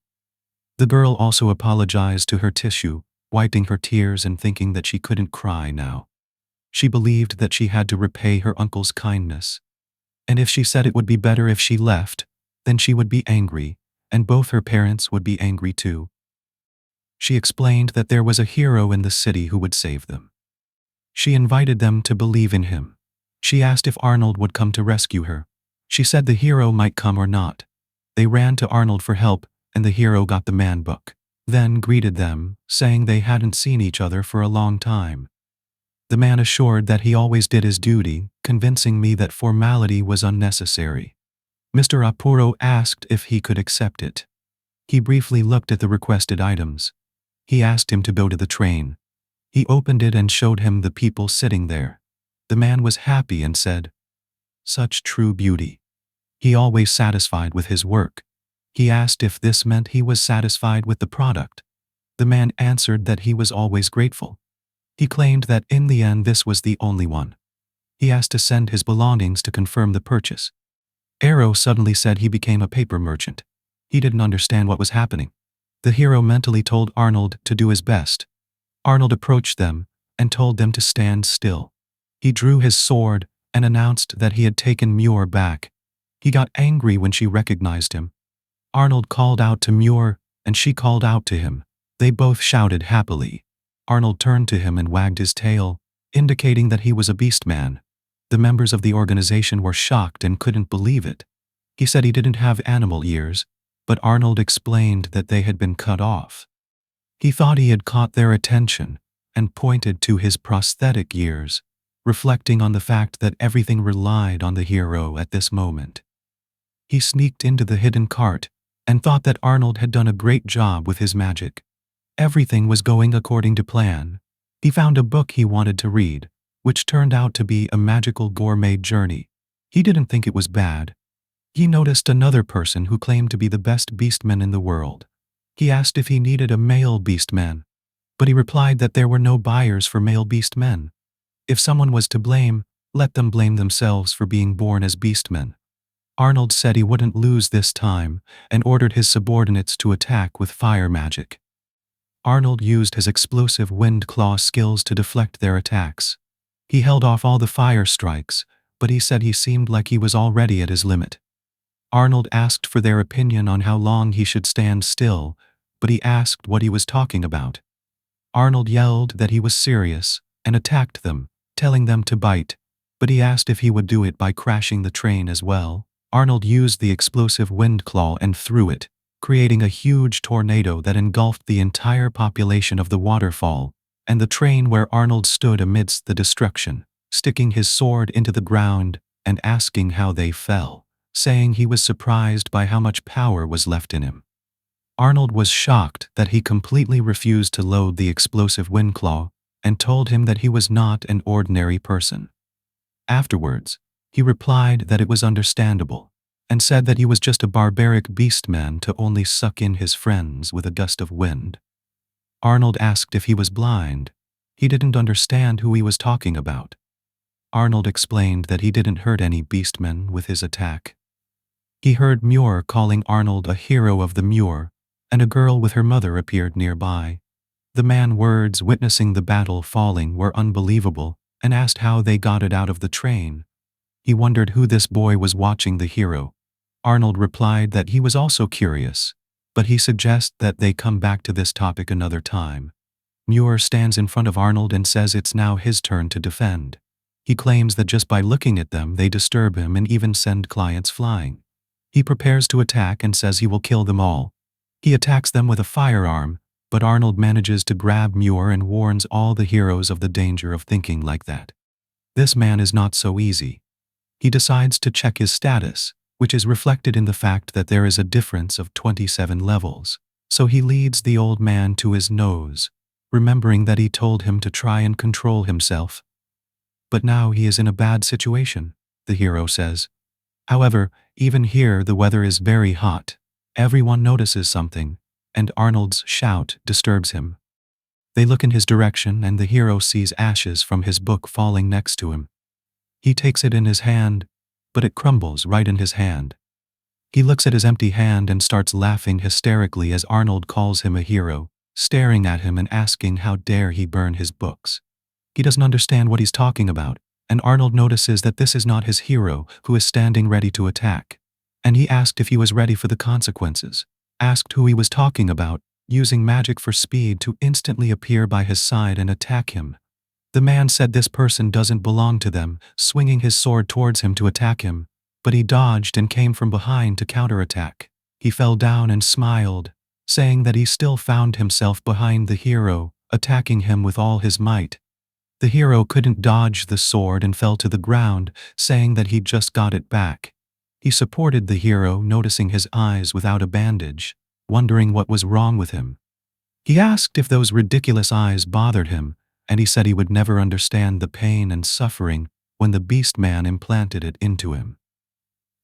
The girl also apologized to her tissue, wiping her tears and thinking that she couldn't cry now. She believed that she had to repay her uncle's kindness. And if she said it would be better if she left, then she would be angry, and both her parents would be angry too. She explained that there was a hero in the city who would save them. She invited them to believe in him. She asked if Arnold would come to rescue her. She said the hero might come or not. They ran to Arnold for help, and the hero got the man book, then greeted them, saying they hadn't seen each other for a long time. The man assured that he always did his duty, convincing me that formality was unnecessary. Mr. Apuro asked if he could accept it. He briefly looked at the requested items. He asked him to go to the train. He opened it and showed him the people sitting there. The man was happy and said, "Such true beauty." He always satisfied with his work. He asked if this meant he was satisfied with the product. The man answered that he was always grateful. He claimed that in the end this was the only one. He asked to send his belongings to confirm the purchase. Arrow suddenly said he became a paper merchant. He didn't understand what was happening. The hero mentally told Arnold to do his best. Arnold approached them and told them to stand still. He drew his sword and announced that he had taken Muir back. He got angry when she recognized him. Arnold called out to Muir, and she called out to him. They both shouted happily. Arnold turned to him and wagged his tail, indicating that he was a beast man. The members of the organization were shocked and couldn't believe it. He said he didn't have animal ears, but Arnold explained that they had been cut off. He thought he had caught their attention and pointed to his prosthetic ears, reflecting on the fact that everything relied on the hero at this moment. He sneaked into the hidden cart and thought that Arnold had done a great job with his magic. Everything was going according to plan. He found a book he wanted to read, which turned out to be a magical gourmet journey. He didn't think it was bad. He noticed another person who claimed to be the best beastman in the world. He asked if he needed a male beastman, but he replied that there were no buyers for male beastmen. If someone was to blame, let them blame themselves for being born as beastmen. Arnold said he wouldn't lose this time and ordered his subordinates to attack with fire magic. Arnold used his explosive wind claw skills to deflect their attacks. He held off all the fire strikes, but he said he seemed like he was already at his limit. Arnold asked for their opinion on how long he should stand still, but he asked what he was talking about. Arnold yelled that he was serious and attacked them, telling them to bite, but he asked if he would do it by crashing the train as well. Arnold used the explosive wind claw and threw it, creating a huge tornado that engulfed the entire population of the waterfall and the train where Arnold stood amidst the destruction, sticking his sword into the ground and asking how they fell, saying he was surprised by how much power was left in him. Arnold was shocked that he completely refused to load the explosive wind claw and told him that he was not an ordinary person. Afterwards, he replied that it was understandable and said that he was just a barbaric beastman to only suck in his friends with a gust of wind. Arnold asked if he was blind. He didn't understand who he was talking about. Arnold explained that he didn't hurt any beastmen with his attack. He heard Muir calling Arnold a hero of the Muir, and a girl with her mother appeared nearby. The man's words witnessing the battle falling were unbelievable, and asked how they got it out of the train. He wondered who this boy was watching the hero. Arnold replied that he was also curious, but he suggests that they come back to this topic another time. Muir stands in front of Arnold and says it's now his turn to defend. He claims that just by looking at them they disturb him and even send clients flying. He prepares to attack and says he will kill them all. He attacks them with a firearm, but Arnold manages to grab Muir and warns all the heroes of the danger of thinking like that. This man is not so easy. He decides to check his status, which is reflected in the fact that there is a difference of 27 levels. So he leads the old man to his nose, remembering that he told him to try and control himself. But now he is in a bad situation, the hero says. However, even here the weather is very hot. Everyone notices something, and Arnold's shout disturbs him. They look in his direction and the hero sees ashes from his book falling next to him. He takes it in his hand, but it crumbles right in his hand. He looks at his empty hand and starts laughing hysterically as Arnold calls him a hero, staring at him and asking how dare he burn his books. He doesn't understand what he's talking about, and Arnold notices that this is not his hero who is standing ready to attack. And he asked if he was ready for the consequences, asked who he was talking about, using magic for speed to instantly appear by his side and attack him. The man said this person doesn't belong to them, swinging his sword towards him to attack him, but he dodged and came from behind to counterattack. He fell down and smiled, saying that he still found himself behind the hero, attacking him with all his might. The hero couldn't dodge the sword and fell to the ground, saying that he just got it back. He supported the hero, noticing his eyes without a bandage, wondering what was wrong with him. He asked if those ridiculous eyes bothered him, and he said he would never understand the pain and suffering when the beast man implanted it into him.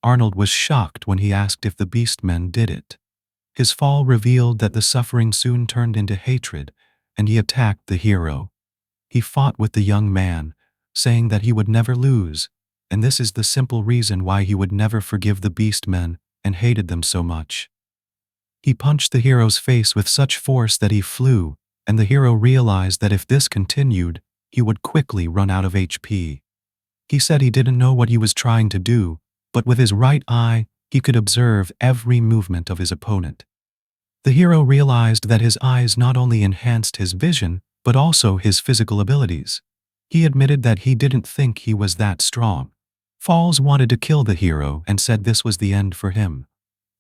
Arnold was shocked when he asked if the beast men did it. His fall revealed that the suffering soon turned into hatred, and he attacked the hero. He fought with the young man, saying that he would never lose, and this is the simple reason why he would never forgive the beast men and hated them so much. He punched the hero's face with such force that he flew, and the hero realized that if this continued, he would quickly run out of HP. He said he didn't know what he was trying to do, but with his right eye, he could observe every movement of his opponent. The hero realized that his eyes not only enhanced his vision, but also his physical abilities. He admitted that he didn't think he was that strong. Falls wanted to kill the hero and said this was the end for him.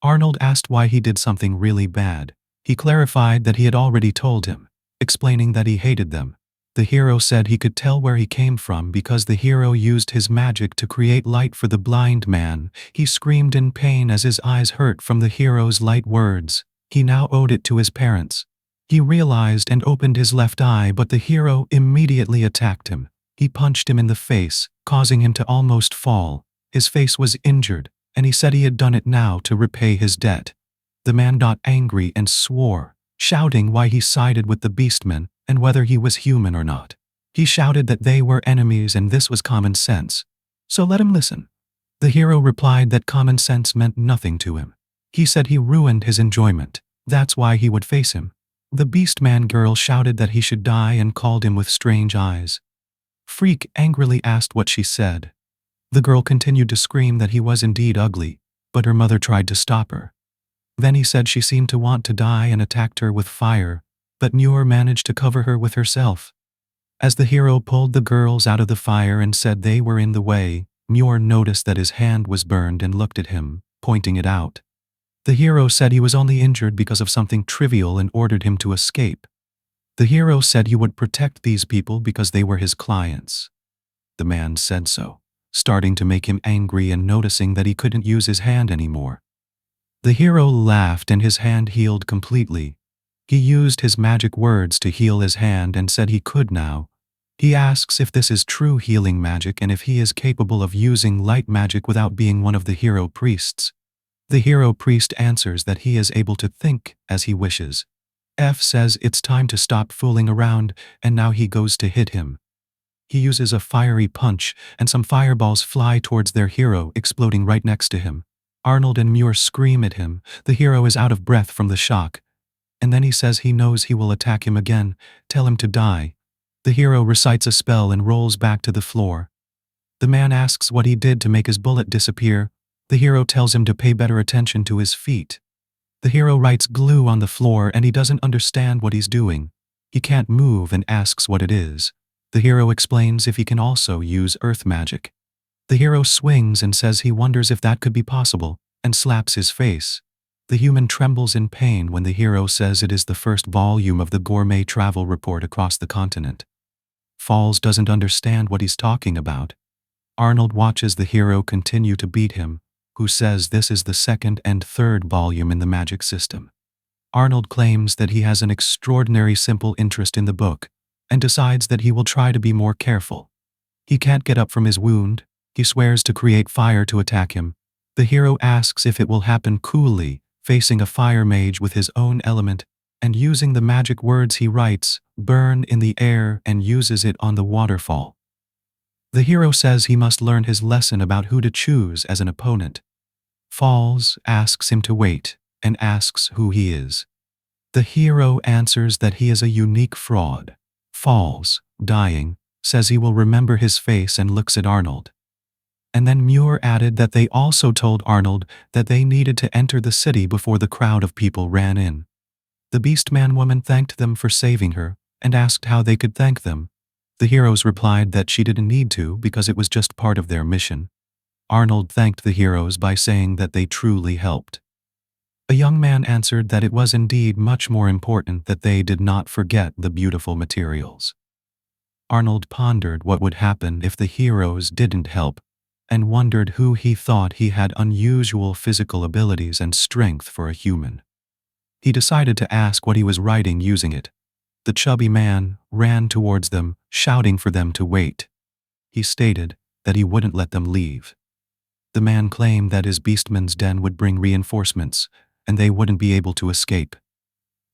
Arnold asked why he did something really bad. He clarified that he had already told him, explaining that he hated them. The hero said he could tell where he came from because the hero used his magic to create light for the blind man. He screamed in pain as his eyes hurt from the hero's light words. He now owed it to his parents. He realized and opened his left eye, but the hero immediately attacked him. He punched him in the face, causing him to almost fall. His face was injured, and he said he had done it now to repay his debt. The man got angry and swore, shouting why he sided with the beastmen and whether he was human or not. He shouted that they were enemies and this was common sense. So let him listen. The hero replied that common sense meant nothing to him. He said he ruined his enjoyment. That's why he would face him. The beastman girl shouted that he should die and called him with strange eyes. Freak angrily asked what she said. The girl continued to scream that he was indeed ugly, but her mother tried to stop her. Then he said she seemed to want to die and attacked her with fire, but Muir managed to cover her with herself. As the hero pulled the girls out of the fire and said they were in the way, Muir noticed that his hand was burned and looked at him, pointing it out. The hero said he was only injured because of something trivial and ordered him to escape. The hero said he would protect these people because they were his clients. The man said so, starting to make him angry and noticing that he couldn't use his hand anymore. The hero laughed and his hand healed completely. He used his magic words to heal his hand and said he could now. He asks if this is true healing magic and if he is capable of using light magic without being one of the hero priests. The hero priest answers that he is able to think as he wishes. F says it's time to stop fooling around, and now he goes to hit him. He uses a fiery punch, and some fireballs fly towards their hero, exploding right next to him. Arnold and Muir scream at him. The hero is out of breath from the shock. And then he says he knows he will attack him again, tell him to die. The hero recites a spell and rolls back to the floor. The man asks what he did to make his bullet disappear. The hero tells him to pay better attention to his feet. The hero writes glue on the floor and he doesn't understand what he's doing. He can't move and asks what it is. The hero explains if he can also use earth magic. The hero swings and says he wonders if that could be possible, and slaps his face. The human trembles in pain when the hero says it is the first volume of the gourmet travel report across the continent. Falls doesn't understand what he's talking about. Arnold watches the hero continue to beat him, who says this is the second and third volume in the magic system. Arnold claims that he has an extraordinary simple interest in the book, and decides that he will try to be more careful. He can't get up from his wound. He swears to create fire to attack him. The hero asks if it will happen coolly, facing a fire mage with his own element, and using the magic words he writes, burn in the air, and uses it on the waterfall. The hero says he must learn his lesson about who to choose as an opponent. Falls asks him to wait, and asks who he is. The hero answers that he is a unique fraud. Falls, dying, says he will remember his face and looks at Arnold. And then Muir added that they also told Arnold that they needed to enter the city before the crowd of people ran in. The Beastman woman thanked them for saving her, and asked how they could thank them. The heroes replied that she didn't need to because it was just part of their mission. Arnold thanked the heroes by saying that they truly helped. A young man answered that it was indeed much more important that they did not forget the beautiful materials. Arnold pondered what would happen if the heroes didn't help, and wondered who he thought he had unusual physical abilities and strength for a human. He decided to ask what he was writing using it. The chubby man ran towards them, shouting for them to wait. He stated that he wouldn't let them leave. The man claimed that his beastman's den would bring reinforcements, and they wouldn't be able to escape.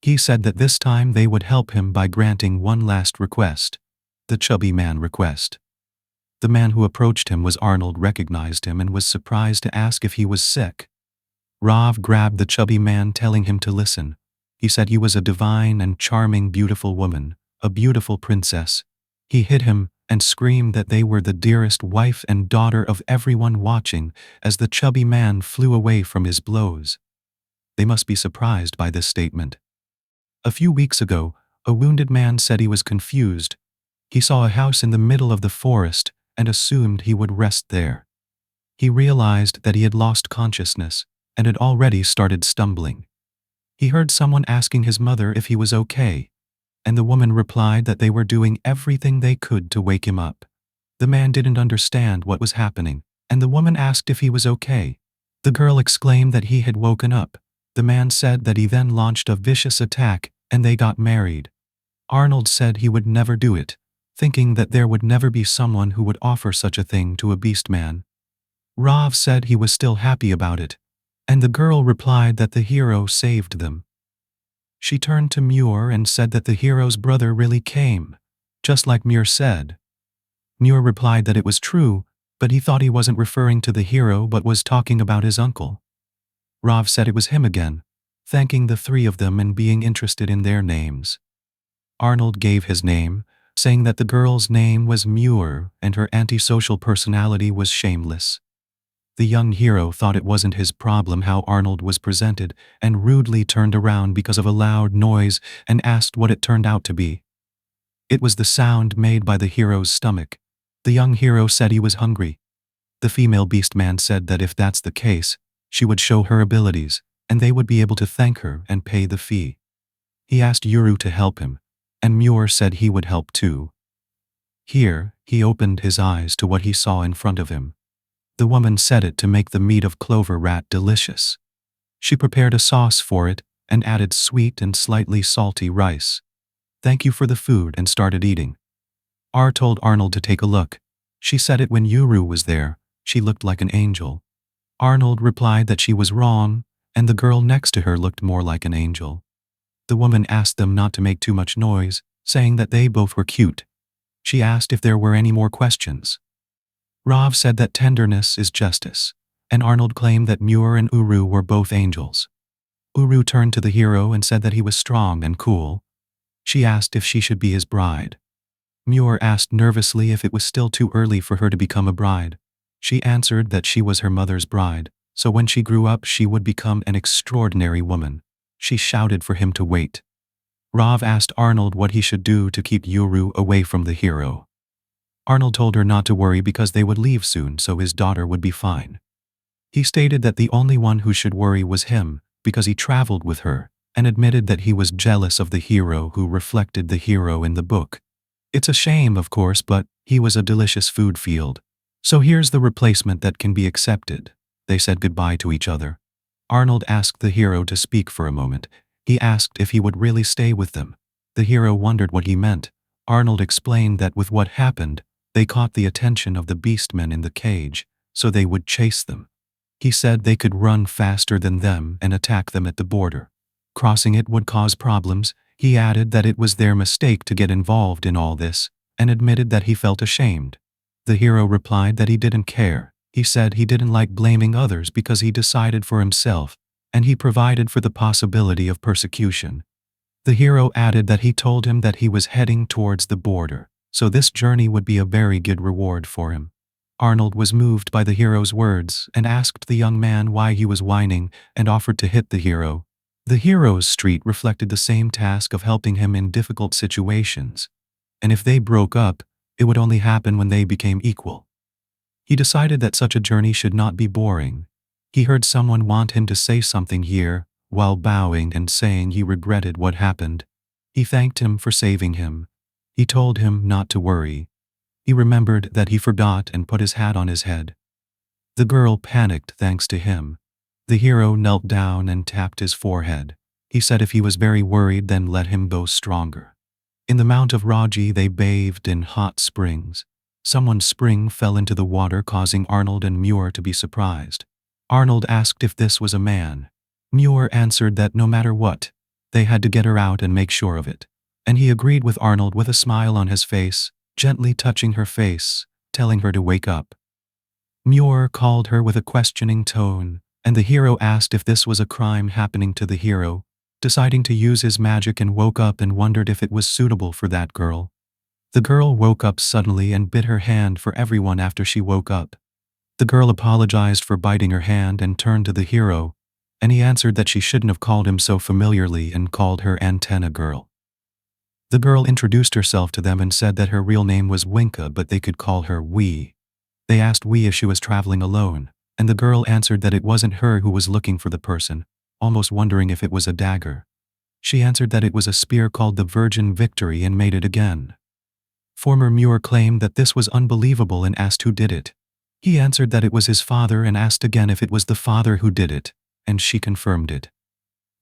He said that this time they would help him by granting one last request. The chubby man request. The man who approached him was Arnold recognized him and was surprised to ask if he was sick. Rav grabbed the chubby man telling him to listen. He said he was a divine and charming beautiful woman, a beautiful princess. He hit him and screamed that they were the dearest wife and daughter of everyone watching as the chubby man flew away from his blows. They must be surprised by this statement. A few weeks ago, a wounded man said he was confused. He saw a house in the middle of the forest and assumed he would rest there. He realized that he had lost consciousness and had already started stumbling. He heard someone asking his mother if he was okay, and the woman replied that they were doing everything they could to wake him up. The man didn't understand what was happening, and the woman asked if he was okay. The girl exclaimed that he had woken up. The man said that he then launched a vicious attack, and they got married. Arnold said he would never do it, thinking that there would never be someone who would offer such a thing to a beastman. Rav said he was still happy about it, and the girl replied that the hero saved them. She turned to Muir and said that the hero's brother really came, just like Muir said. Muir replied that it was true, but he thought he wasn't referring to the hero but was talking about his uncle. Rav said it was him again, thanking the three of them and being interested in their names. Arnold gave his name, saying that the girl's name was Muir and her antisocial personality was shameless. The young hero thought it wasn't his problem how Arnold was presented and rudely turned around because of a loud noise and asked what it turned out to be. It was the sound made by the hero's stomach. The young hero said he was hungry. The female beastman said that if that's the case, she would show her abilities, and they would be able to thank her and pay the fee. He asked Uru to help him, and Muir said he would help too. Here, he opened his eyes to what he saw in front of him. The woman said it to make the meat of clover rat delicious. She prepared a sauce for it and added sweet and slightly salty rice. Thank you for the food and started eating. R told Arnold to take a look. She said it when Uru was there. She looked like an angel. Arnold replied that she was wrong, and the girl next to her looked more like an angel. The woman asked them not to make too much noise, saying that they both were cute. She asked if there were any more questions. Rav said that tenderness is justice, and Arnold claimed that Muir and Uru were both angels. Uru turned to the hero and said that he was strong and cool. She asked if she should be his bride. Muir asked nervously if it was still too early for her to become a bride. She answered that she was her mother's bride, so when she grew up she would become an extraordinary woman. She shouted for him to wait. Rav asked Arnold what he should do to keep Yuru away from the hero. Arnold told her not to worry because they would leave soon so his daughter would be fine. He stated that the only one who should worry was him, because he traveled with her, and admitted that he was jealous of the hero who reflected the hero in the book. It's a shame, of course, but he was a delicious food field. So here's the replacement that can be accepted. They said goodbye to each other. Arnold asked the hero to speak for a moment. He asked if he would really stay with them. The hero wondered what he meant. Arnold explained that with what happened, they caught the attention of the beastmen in the cage, so they would chase them. He said they could run faster than them and attack them at the border. Crossing it would cause problems. He added that it was their mistake to get involved in all this, and admitted that he felt ashamed. The hero replied that he didn't care. He said he didn't like blaming others because he decided for himself, and he provided for the possibility of persecution. The hero added that he told him that he was heading towards the border, so this journey would be a very good reward for him. Arnold was moved by the hero's words and asked the young man why he was whining and offered to hit the hero. The hero's street reflected the same task of helping him in difficult situations, and if they broke up, it would only happen when they became equal. He decided that such a journey should not be boring. He heard someone want him to say something here, while bowing and saying he regretted what happened. He thanked him for saving him. He told him not to worry. He remembered that he forgot and put his hat on his head. The girl panicked thanks to him. The hero knelt down and tapped his forehead. He said if he was very worried, then let him go stronger. In the Mount of Raji they bathed in hot springs. Someone's spring fell into the water, causing Arnold and Muir to be surprised. Arnold asked if this was a man. Muir answered that no matter what, they had to get her out and make sure of it. And he agreed with Arnold with a smile on his face, gently touching her face, telling her to wake up. Muir called her with a questioning tone, and the hero asked if this was a crime happening to the hero, deciding to use his magic, and woke up and wondered if it was suitable for that girl. The girl woke up suddenly and bit her hand for everyone after she woke up. The girl apologized for biting her hand and turned to the hero, and he answered that she shouldn't have called him so familiarly and called her Antenna Girl. The girl introduced herself to them and said that her real name was Winka, but they could call her Wee. They asked Wee if she was traveling alone, and the girl answered that it wasn't her who was looking for the person, almost wondering if it was a dagger. She answered that it was a spear called the Virgin Victory and made it again. Former Muir claimed that this was unbelievable and asked who did it. He answered that it was his father and asked again if it was the father who did it, and she confirmed it.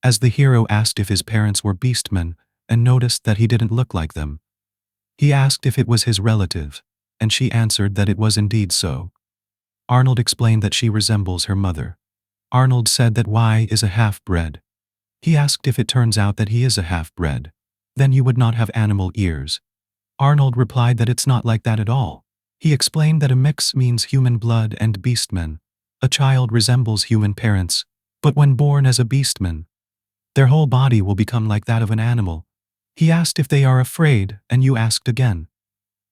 As the hero asked if his parents were beastmen, and noticed that he didn't look like them, he asked if it was his relative, and she answered that it was indeed so. Arnold explained that she resembles her mother. Arnold said that Y is a half-bred. He asked if it turns out that he is a half-bred, then you would not have animal ears. Arnold replied that it's not like that at all. He explained that a mix means human blood and beastmen. A child resembles human parents, but when born as a beastman, their whole body will become like that of an animal. He asked if they are afraid, and you asked again.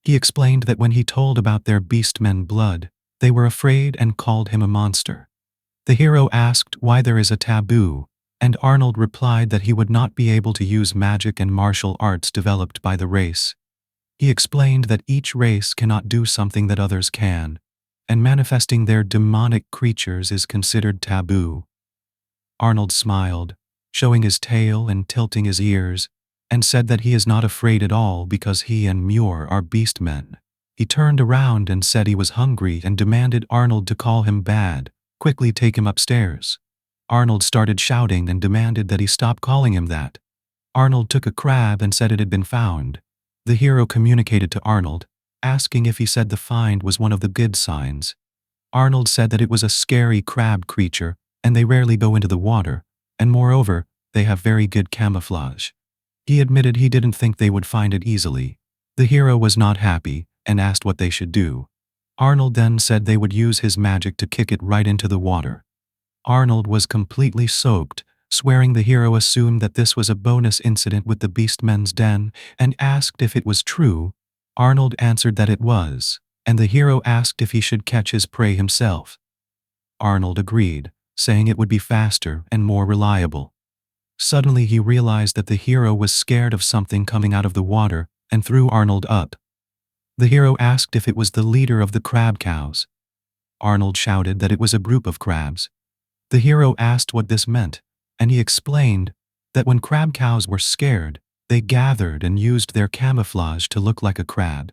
He explained that when he told about their beastmen blood, they were afraid and called him a monster. The hero asked why there is a taboo, and Arnold replied that he would not be able to use magic and martial arts developed by the race. He explained that each race cannot do something that others can, and manifesting their demonic creatures is considered taboo. Arnold smiled, showing his tail and tilting his ears, and said that he is not afraid at all because he and Muir are beastmen. He turned around and said he was hungry and demanded Arnold to call him bad, quickly take him upstairs. Arnold started shouting and demanded that he stop calling him that. Arnold took a crab and said it had been found. The hero communicated to Arnold, asking if he said the find was one of the good signs. Arnold said that it was a scary crab creature, and they rarely go into the water, and moreover, they have very good camouflage. He admitted he didn't think they would find it easily. The hero was not happy, and asked what they should do. Arnold then said they would use his magic to kick it right into the water. Arnold was completely soaked, swearing the hero assumed that this was a bonus incident with the beastmen's den, and asked if it was true. Arnold answered that it was, and the hero asked if he should catch his prey himself. Arnold agreed, saying it would be faster and more reliable. Suddenly he realized that the hero was scared of something coming out of the water and threw Arnold up. The hero asked if it was the leader of the crab cows. Arnold shouted that it was a group of crabs. The hero asked what this meant, and he explained that when crab cows were scared, they gathered and used their camouflage to look like a crab.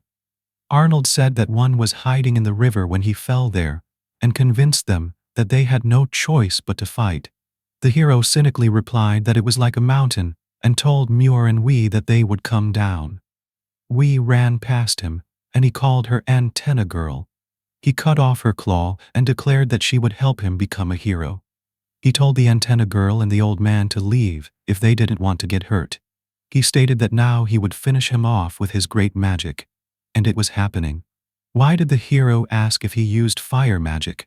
Arnold said that one was hiding in the river when he fell there, and convinced them that they had no choice but to fight. The hero cynically replied that it was like a mountain, and told Muir and Wee that they would come down. Wee ran past him, and he called her Antenna Girl. He cut off her claw and declared that she would help him become a hero. He told the Antenna Girl and the old man to leave if they didn't want to get hurt. He stated that now he would finish him off with his great magic. And it was happening. Why did the hero ask if he used fire magic?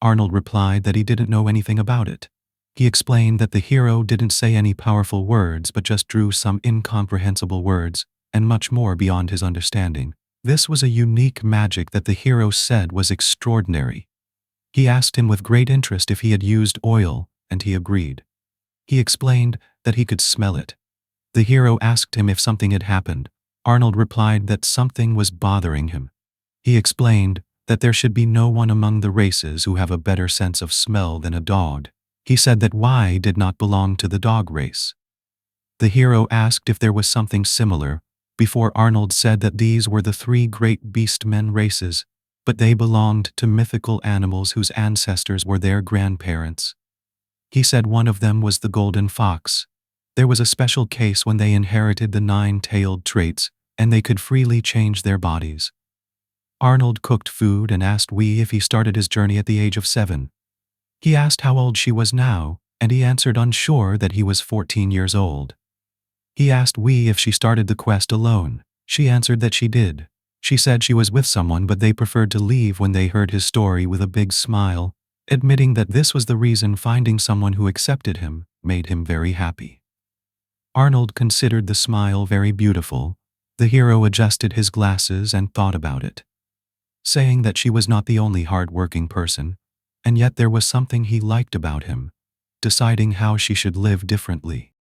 Arnold replied that he didn't know anything about it. He explained that the hero didn't say any powerful words but just drew some incomprehensible words, and much more beyond his understanding. This was a unique magic that the hero said was extraordinary. He asked him with great interest if he had used oil, and he agreed. He explained that he could smell it. The hero asked him if something had happened. Arnold replied that something was bothering him. He explained that there should be no one among the races who have a better sense of smell than a dog. He said that Y did not belong to the dog race. The hero asked if there was something similar, before Arnold said that these were the three great beastmen races, but they belonged to mythical animals whose ancestors were their grandparents. He said one of them was the golden fox. There was a special case when they inherited the 9-tailed traits, and they could freely change their bodies. Arnold cooked food and asked Wee if he started his journey at the age of 7. He asked how old she was now, and he answered unsure that he was 14 years old. He asked Wee if she started the quest alone. She answered that she did. She said she was with someone but they preferred to leave when they heard his story with a big smile, admitting that this was the reason finding someone who accepted him made him very happy. Arnold considered the smile very beautiful. The hero adjusted his glasses and thought about it, saying that she was not the only hard-working person, and yet there was something he liked about him, deciding how she should live differently.